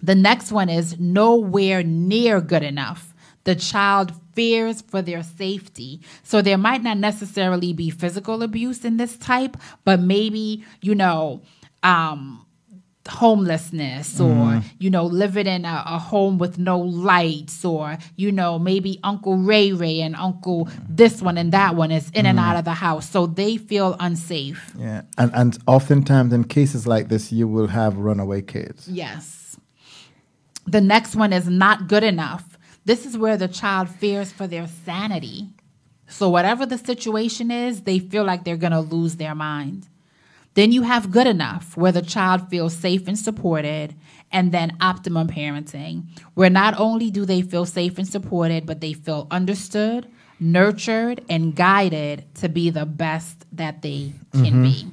The next one is nowhere near good enough. The child fears for their safety. So there might not necessarily be physical abuse in this type, but maybe, homelessness or, living in a home with no lights or, maybe Uncle Ray Ray and Uncle this one and that one is in and out of the house. So they feel unsafe. Yeah. And oftentimes in cases like this, you will have runaway kids. Yes. The next one is not good enough. This is where the child fears for their sanity. So whatever the situation is, they feel like they're going to lose their mind. Then you have good enough, where the child feels safe and supported, and then optimum parenting, where not only do they feel safe and supported, but they feel understood, nurtured, and guided to be the best that they can be.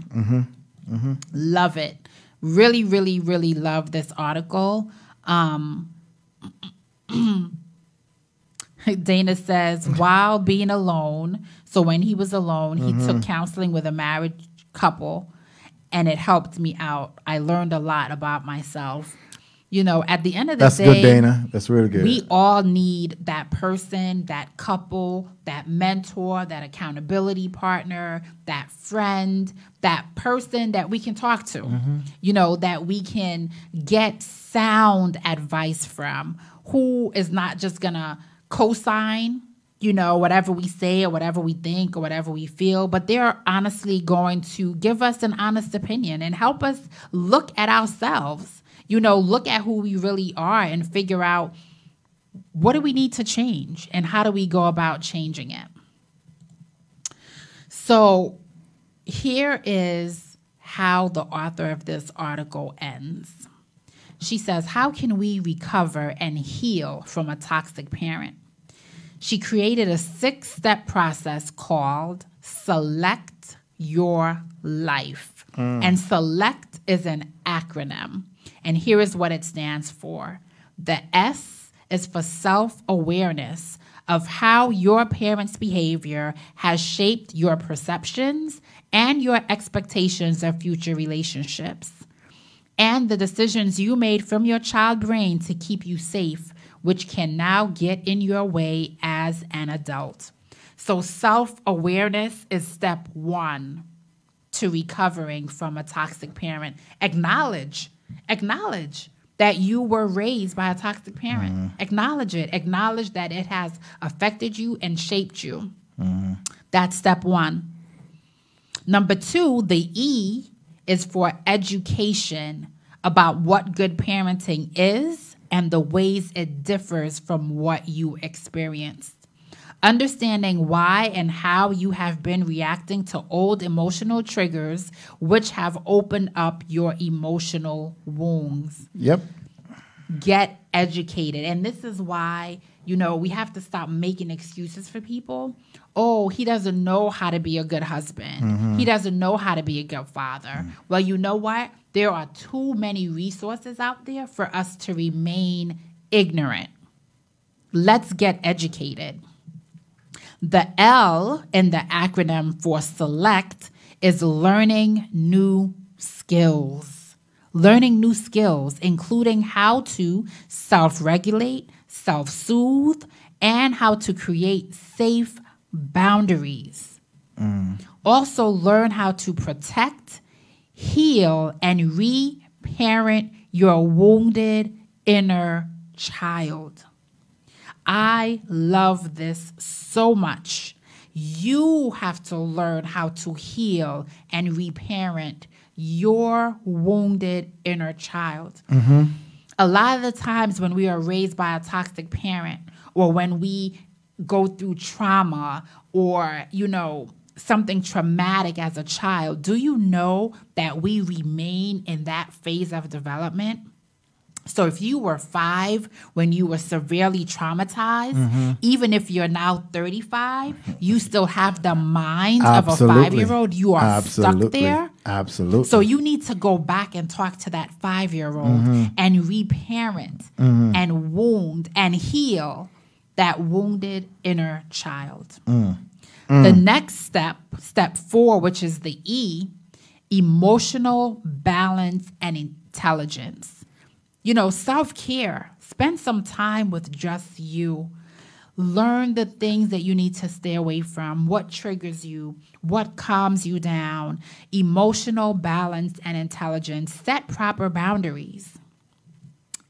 Love it. Really, really, really love this article. Dana says, while being alone, so when he was alone, he took counseling with a married couple, and it helped me out. I learned a lot about myself. At the end of the day, that's good, Dana. That's really good. We all need that person, that couple, that mentor, that accountability partner, that friend, that person that we can talk to, that we can get sound advice from, who is not just going to co-sign whatever we say or whatever we think or whatever we feel, but they're honestly going to give us an honest opinion and help us look at ourselves, look at who we really are and figure out what do we need to change and how do we go about changing it. So here is how the author of this article ends. She says, how can we recover and heal from a toxic parent? She created a 6-step process called Select Your Life. And SELECT is an acronym. And here is what it stands for. The S is for self-awareness of how your parents' behavior has shaped your perceptions and your expectations of future relationships, and the decisions you made from your child brain to keep you safe, which can now get in your way as an adult. So self-awareness is step 1 to recovering from a toxic parent. Acknowledge that you were raised by a toxic parent. Acknowledge it. Acknowledge that it has affected you and shaped you. That's step 1. Number 2, the E is for education about what good parenting is and the ways it differs from what you experienced. Understanding why and how you have been reacting to old emotional triggers which have opened up your emotional wounds. Yep. Get educated. And this is why, we have to stop making excuses for people. Oh, he doesn't know how to be a good husband. He doesn't know how to be a good father. Well, you know what? There are too many resources out there for us to remain ignorant. Let's get educated. The L in the acronym for SELECT is learning new skills. Learning new skills, including how to self-regulate, self-soothe, and how to create safe boundaries. Also learn how to protect, heal, and re-parent your wounded inner child. I love this so much. You have to learn how to heal and reparent your wounded inner child. A lot of the times when we are raised by a toxic parent, or when we go through trauma or, something traumatic as a child, do you know that we remain in that phase of development? So if you were 5 when you were severely traumatized, even if you're now 35, you still have the mind of a 5-year-old. You are stuck there. Absolutely. So you need to go back and talk to that 5-year-old and reparent and wound and heal that wounded inner child. The next step 4, which is the E, emotional balance and intelligence. Self-care. Spend some time with just you. Learn the things that you need to stay away from, what triggers you, what calms you down. Emotional balance and intelligence. Set proper boundaries.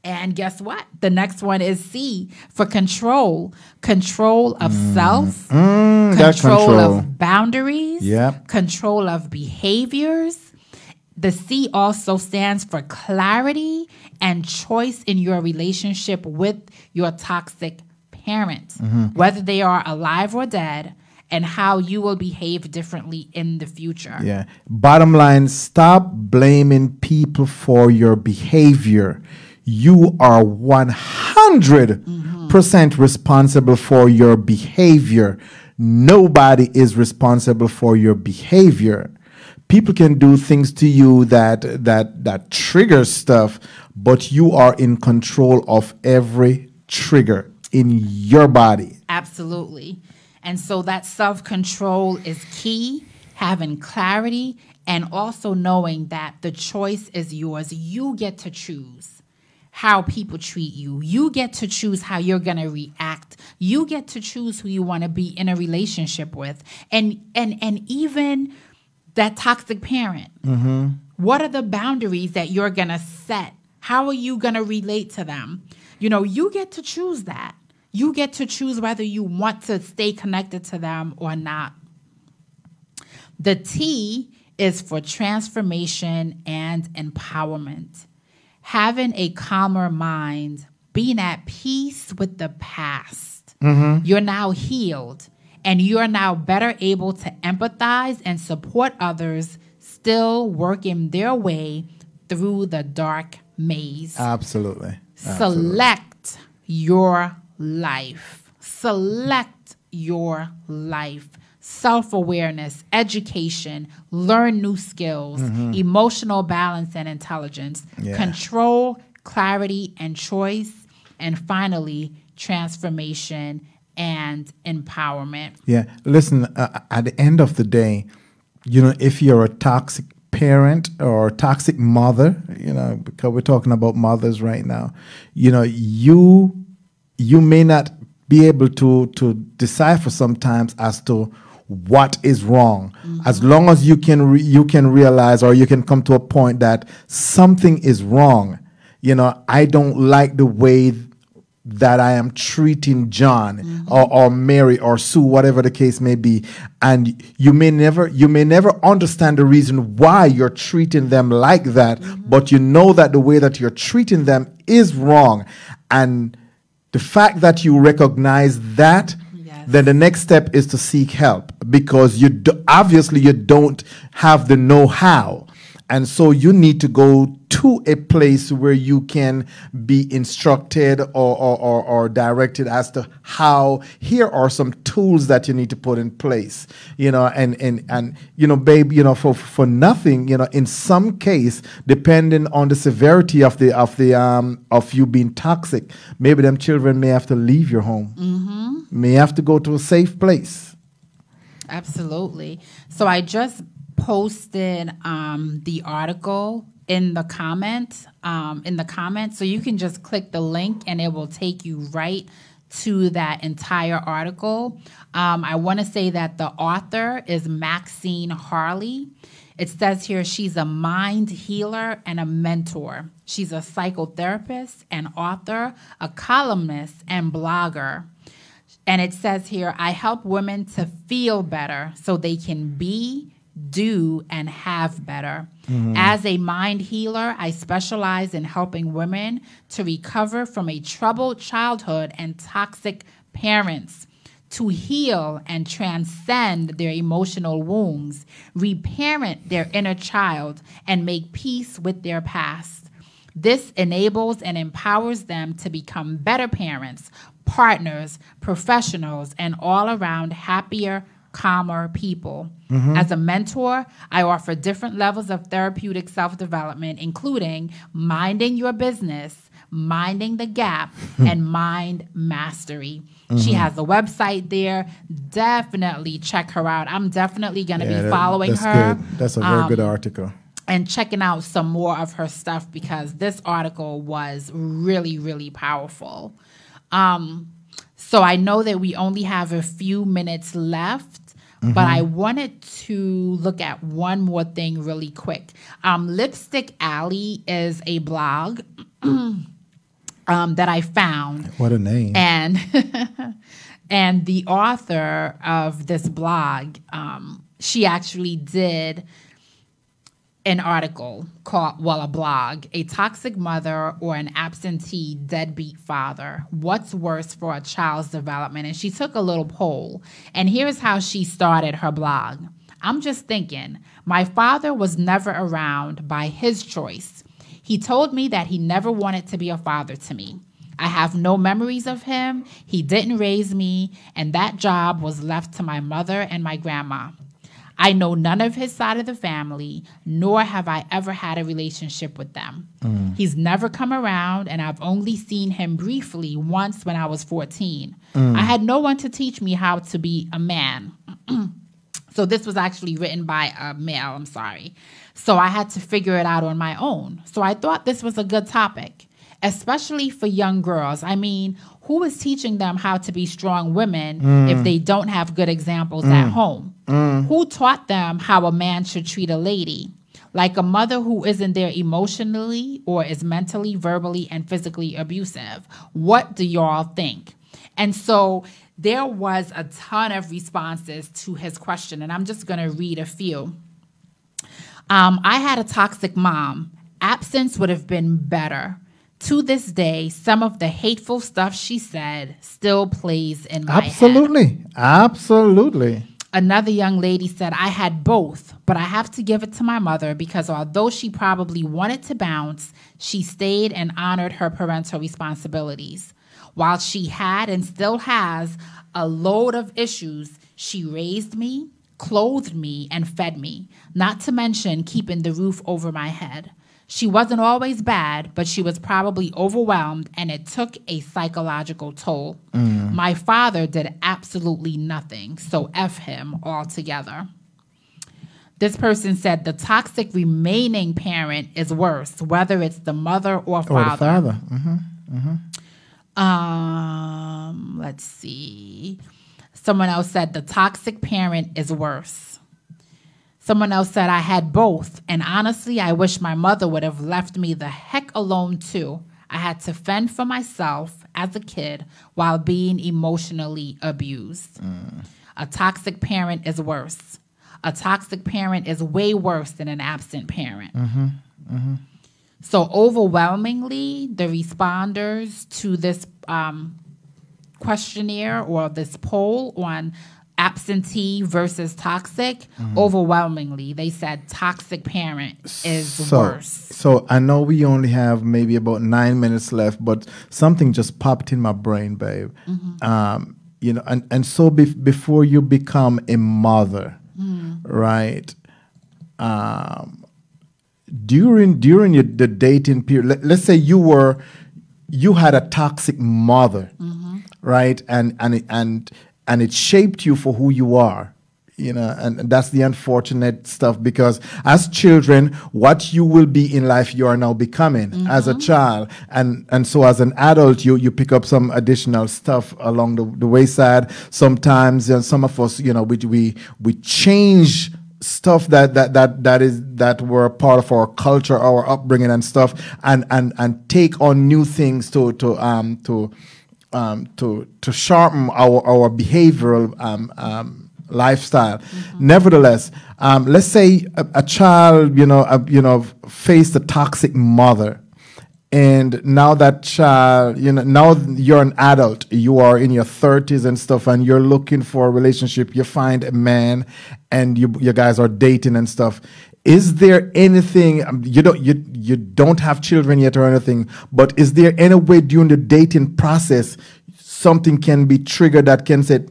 And guess what? The next one is C for control. Control of self. Control of boundaries. Control of behaviors. The C also stands for clarity and choice in your relationship with your toxic parent, whether they are alive or dead, and how you will behave differently in the future. Yeah. Bottom line, stop blaming people for your behavior. You are 100% responsible for your behavior. Nobody is responsible for your behavior. People can do things to you that trigger stuff, but you are in control of every trigger in your body. Absolutely. And so that self-control is key, having clarity, and also knowing that the choice is yours. You get to choose how people treat you. You get to choose how you're going to react. You get to choose who you want to be in a relationship with. And even that toxic parent. What are the boundaries that you're going to set? How are you going to relate to them? You get to choose that. You get to choose whether you want to stay connected to them or not. The T is for transformation and empowerment. Having a calmer mind, being at peace with the past. You're now healed, and you're now better able to empathize and support others still working their way through the dark maze. Absolutely. Select your life. Select your life. Self-awareness, education, learn new skills, emotional balance and intelligence, control, clarity, and choice, and finally, transformation and empowerment. Yeah. Listen, at the end of the day, if you're a toxic parent or a toxic mother, because we're talking about mothers right now, you may not be able to decipher sometimes as to what is wrong. As long as you can realize, or you can come to a point that something is wrong. I don't like the way that I am treating John or Mary or Sue, whatever the case may be, and you may never understand the reason why you're treating them like that, but you know that the way that you're treating them is wrong, and the fact that you recognize that, then the next step is to seek help, because obviously you don't have the know-how. And so you need to go to a place where you can be instructed or directed as to how, here are some tools that you need to put in place, babe, for nothing, in some case, depending on the severity of you being toxic, maybe them children may have to leave your home, may have to go to a safe place. Absolutely. So I just posted the article in the comments, so you can just click the link and it will take you right to that entire article. I want to say that the author is Maxine Harley. It says here she's a mind healer and a mentor. She's a psychotherapist, an author, a columnist, and blogger. And it says here, I help women to feel better so they can be, do, and have better. As a mind healer, I specialize in helping women to recover from a troubled childhood and toxic parents, to heal and transcend their emotional wounds, reparent their inner child, and make peace with their past. This enables and empowers them to become better parents, partners, professionals, and all around happier, calmer people. As a mentor, I offer different levels of therapeutic self-development, including minding your business, minding the gap, and mind mastery. She has a website there. Definitely check her out. I'm definitely going to be following her. Good. That's a very good article. And checking out some more of her stuff, because this article was really, really powerful. So I know that we only have a few minutes left, but I wanted to look at one more thing really quick. Lipstick Alley is a blog that I found. What a name. And and the author of this blog, she actually did an article called, a blog, A Toxic Mother or an Absentee Deadbeat Father, What's Worse for a Child's Development? And she took a little poll. And here's how she started her blog. I'm just thinking, my father was never around by his choice. He told me that he never wanted to be a father to me. I have no memories of him. He didn't raise me, and that job was left to my mother and my grandma. I know none of his side of the family, nor have I ever had a relationship with them. He's never come around, and I've only seen him briefly once when I was 14. I had no one to teach me how to be a man. So this was actually written by a male, I'm sorry. So I had to figure it out on my own. So I thought this was a good topic, especially for young girls. I mean, who is teaching them how to be strong women if they don't have good examples at home? Who taught them how a man should treat a lady? Like a mother who isn't there emotionally or is mentally, verbally, and physically abusive. What do y'all think? And so there was a ton of responses to his question, and I'm just going to read a few. I had a toxic mom. Absence would have been better. To this day, some of the hateful stuff she said still plays in my head. Absolutely. Another young lady said, I had both, but I have to give it to my mother because although she probably wanted to bounce, she stayed and honored her parental responsibilities. While she had and still has a load of issues, she raised me, clothed me, and fed me, not to mention keeping the roof over my head. She wasn't always bad, but she was probably overwhelmed, and it took a psychological toll. My father did absolutely nothing, so F him altogether. This person said the toxic remaining parent is worse, whether it's the mother or father. Let's see. Someone else said the toxic parent is worse. Someone else said, I had both, and honestly, I wish my mother would have left me the heck alone, too. I had to fend for myself as a kid while being emotionally abused. A toxic parent is worse. A toxic parent is way worse than an absent parent. So overwhelmingly, the responders to this questionnaire or this poll on absentee versus toxic, overwhelmingly, they said toxic parent is worse. So I know we only have maybe about 9 minutes left, but something just popped in my brain, babe. You know, and so before you become a mother, right? During the dating period, let's say you had a toxic mother, right? And it shaped you for who you are, you know, and that's the unfortunate stuff because as children, what you will be in life, you are now becoming as a child. And so as an adult, you pick up some additional stuff along the wayside. Sometimes some of us, you know, we change stuff that were a part of our culture, our upbringing and stuff, and take on new things to sharpen our behavioral lifestyle. Nevertheless, let's say a child, faced a toxic mother, and now that child, now you're an adult, you are in your 30s and stuff, and you're looking for a relationship. You find a man, and you guys are dating and stuff. Is there anything, you don't have children yet or anything, but is there any way during the dating process something can be triggered that can say,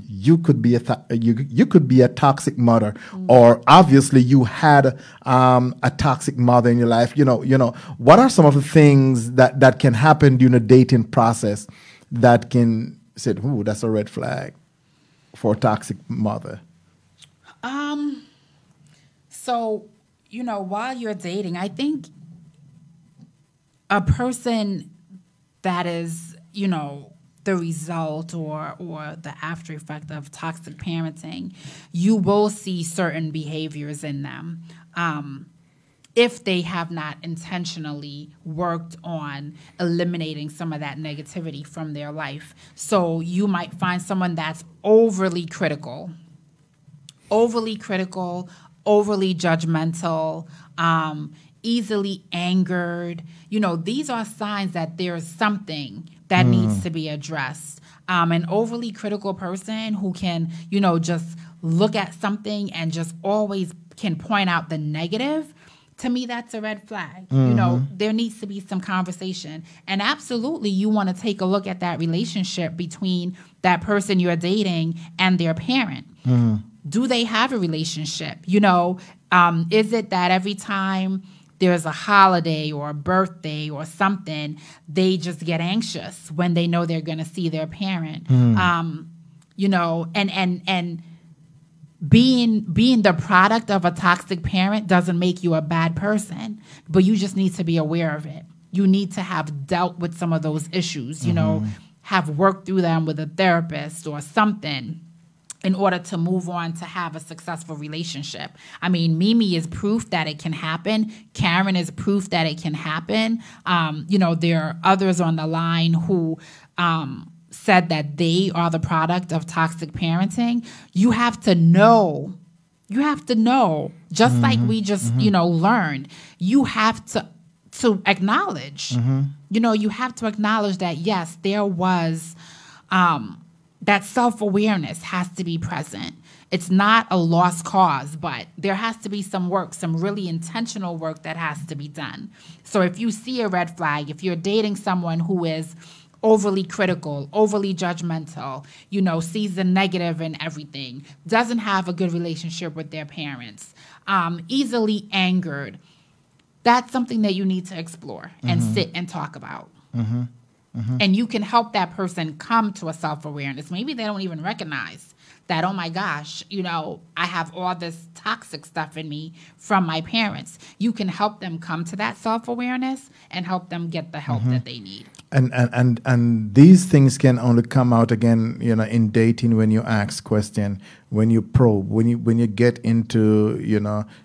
you could be a toxic mother, or obviously you had a toxic mother in your life. What are some of the things that can happen during the dating process that can say, ooh, that's a red flag for a toxic mother? So, while you're dating, I think a person that is, the result or the after effect of toxic parenting, you will see certain behaviors in them if they have not intentionally worked on eliminating some of that negativity from their life. So you might find someone that's overly critical, overly judgmental, easily angered. These are signs that there's something that needs to be addressed. An overly critical person who can, just look at something and just always can point out the negative, to me, that's a red flag. There needs to be some conversation. And absolutely, you want to take a look at that relationship between that person you're dating and their parent. Do they have a relationship? Is it that every time there's a holiday or a birthday or something, they just get anxious when they know they're going to see their parent? And being the product of a toxic parent doesn't make you a bad person, but you just need to be aware of it. You need to have dealt with some of those issues, have worked through them with a therapist or something in order to move on to have a successful relationship. I mean, Mimi is proof that it can happen. Karen is proof that it can happen. There are others on the line who said that they are the product of toxic parenting, you have to know. You have to know, just like we just, learned, you have to acknowledge, you have to acknowledge that, yes, there was, that self-awareness has to be present. It's not a lost cause, but there has to be some work, some really intentional work that has to be done. So if you see a red flag, if you're dating someone who is overly critical, overly judgmental, sees the negative in everything, doesn't have a good relationship with their parents, easily angered, that's something that you need to explore and sit and talk about. And you can help that person come to a self-awareness. Maybe they don't even recognize that, oh my gosh, I have all this toxic stuff in me from my parents. You can help them come to that self-awareness and help them get the help that they need. And these things can only come out again, in dating, when you ask question, when you probe, when you get into,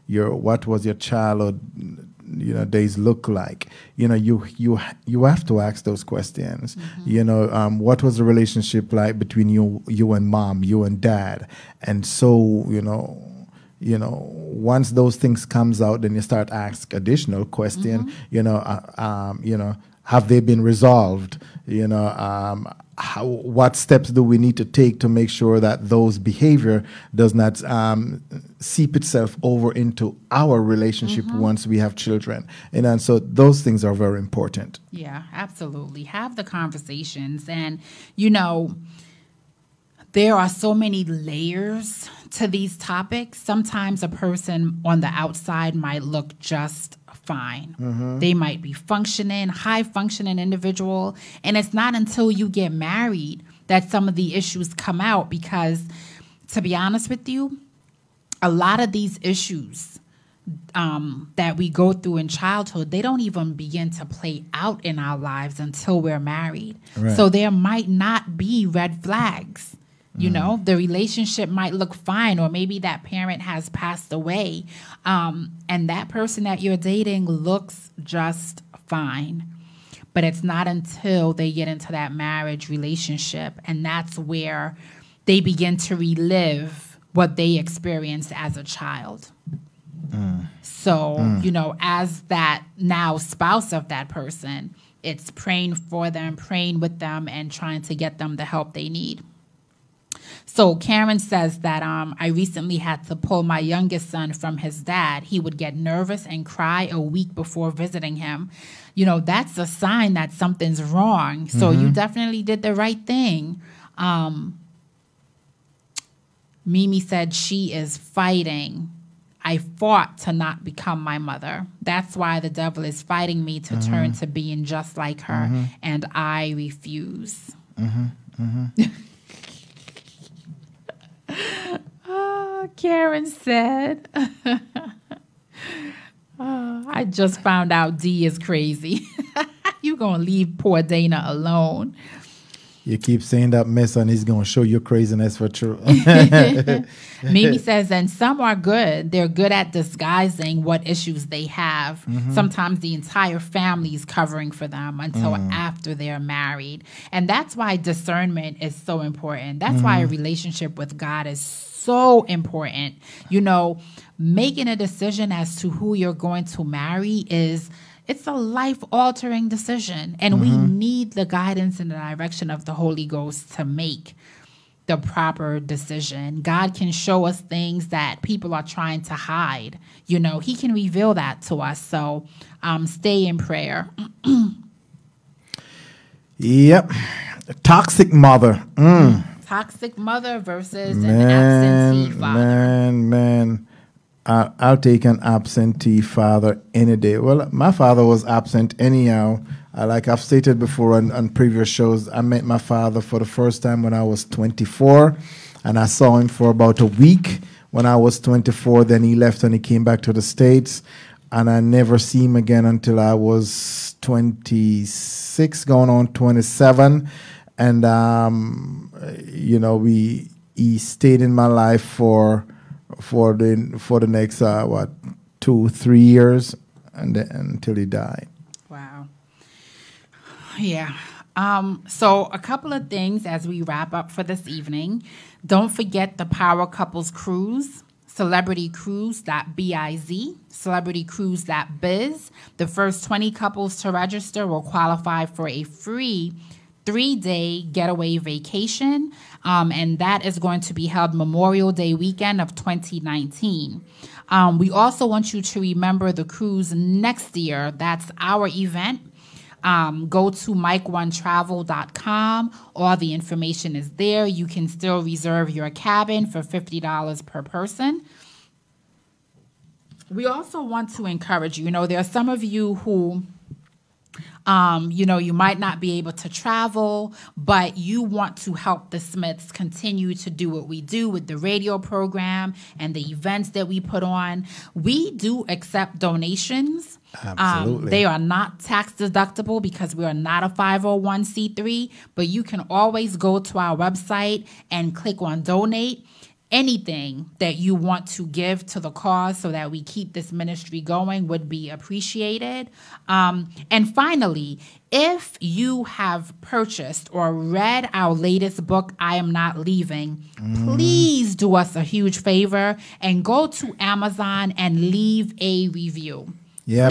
your what was your childhood, days look like. You have to ask those questions. What was the relationship like between you and mom, you and dad? And so, once those things comes out, then you start ask additional question. Have they been resolved? What steps do we need to take to make sure that those behavior does not seep itself over into our relationship once we have children? And so those things are very important. Yeah, absolutely. Have the conversations. And, there are so many layers to these topics. Sometimes a person on the outside might look just fine. They might be high functioning individual. And it's not until you get married that some of the issues come out, because, to be honest with you, a lot of these issues that we go through in childhood, they don't even begin to play out in our lives until we're married. Right. So there might not be red flags. The relationship might look fine, or maybe that parent has passed away, and that person that you're dating looks just fine. But it's not until they get into that marriage relationship, and that's where they begin to relive what they experienced as a child. So, as that now spouse of that person, it's praying for them, praying with them, and trying to get them the help they need. So Karen says that I recently had to pull my youngest son from his dad. He would get nervous and cry a week before visiting him. That's a sign that something's wrong. So you definitely did the right thing. Mimi said she is fighting. I fought to not become my mother. That's why the devil is fighting me to turn to being just like her, and I refuse. Karen said, I just found out D is crazy. You gonna leave poor Dana alone. You keep saying that mess and he's going to show your craziness for true. Mimi says, and some are good. They're good at disguising what issues they have. Sometimes the entire family is covering for them until after they're married. And that's why discernment is so important. That's why a relationship with God is so important. Making a decision as to who you're going to marry it's a life-altering decision, and we need the guidance and the direction of the Holy Ghost to make the proper decision. God can show us things that people are trying to hide. He can reveal that to us. So stay in prayer. Yep. Toxic mother. Toxic mother versus an absentee father. Man. I'll take an absentee father any day. Well, my father was absent anyhow. Like I've stated before on previous shows, I met my father for the first time when I was 24, and I saw him for about a week when I was 24. Then he left and he came back to the States, and I never see him again until I was 26, going on 27. And, he stayed in my life for the next 2-3 years, and until he died. Wow. Yeah. So a couple of things as we wrap up for this evening. Don't forget the Power Couples Cruise, celebritycruise.biz, celebritycruise.biz. The first 20 couples to register will qualify for a free 3-day getaway vacation, and that is going to be held Memorial Day weekend of 2019. We also want you to remember the cruise next year. That's our event. Go to mike1travel.com. All the information is there. You can still reserve your cabin for $50 per person. We also want to encourage you. There are some of you who, you might not be able to travel, but you want to help the Smiths continue to do what we do with the radio program and the events that we put on. We do accept donations. Absolutely. They are not tax deductible because we are not a 501c3, but you can always go to our website and click on donate. Anything that you want to give to the cause so that we keep this ministry going would be appreciated. And finally, if you have purchased or read our latest book, I Am Not Leaving, please do us a huge favor and go to Amazon and leave a review. Yep.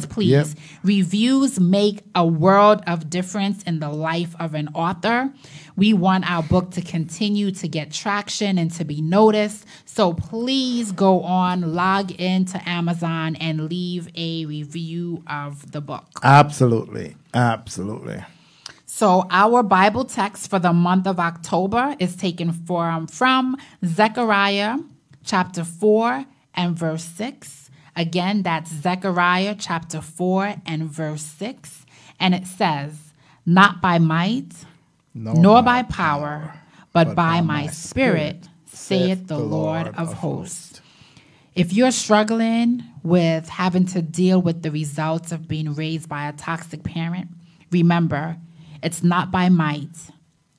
Please. Reviews make a world of difference in the life of an author. We want our book to continue to get traction and to be noticed. So please go on, log into Amazon, and leave a review of the book. Absolutely. Absolutely. So our Bible text for the month of October is taken from Zechariah chapter 4 and verse 6. Again, that's Zechariah chapter 4 and verse 6. And it says, not by might, nor by power, but by my spirit, saith the Lord of hosts. If you're struggling with having to deal with the results of being raised by a toxic parent, remember, it's not by might,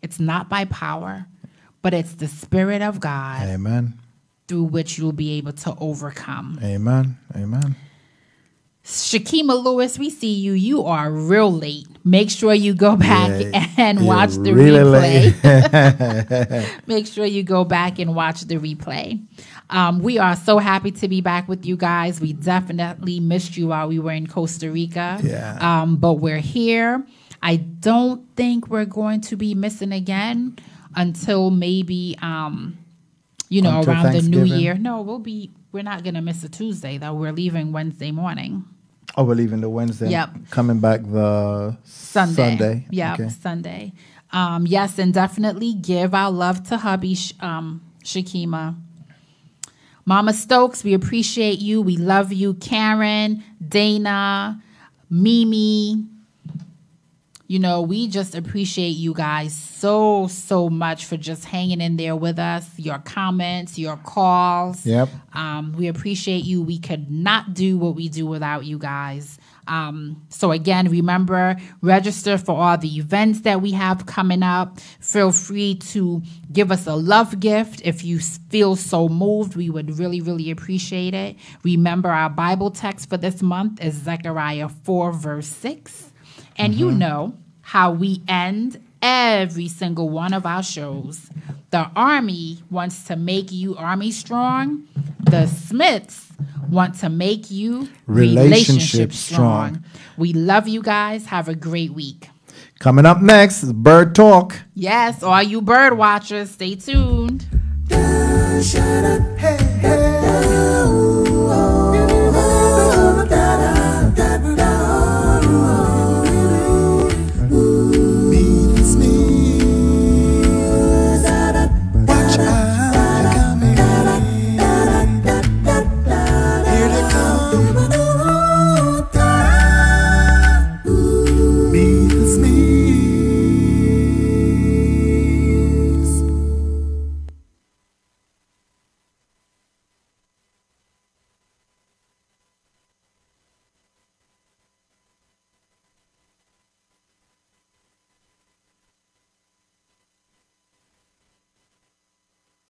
it's not by power, but it's the Spirit of God. Amen. Through which you'll be able to overcome. Amen. Amen. Shakima Lewis, we see you. You are real late. Make sure you go back and watch the replay. Make sure you go back and watch the replay. We are so happy to be back with you guys. We definitely missed you while we were in Costa Rica. Yeah. But we're here. I don't think we're going to be missing again until maybe around the new year. No, we're not going to miss a Tuesday, though. We're leaving Wednesday morning. Oh, we're leaving the Wednesday. Yep. Coming back the Sunday. Yeah, okay. Sunday. Yes, and definitely give our love to hubby, Shakima. Mama Stokes, we appreciate you. We love you. Karen, Dana, Mimi. We just appreciate you guys so much for just hanging in there with us, your comments, your calls. Yep. We appreciate you. We could not do what we do without you guys. So again, remember, register for all the events that we have coming up. Feel free to give us a love gift if you feel so moved. We would really, really appreciate it. Remember, our Bible text for this month is Zechariah 4 verse 6. And you know how we end every single one of our shows. The Army wants to make you Army strong. The Smiths want to make you relationship strong. We love you guys. Have a great week. Coming up next is Bird Talk. Yes, all you bird watchers, stay tuned.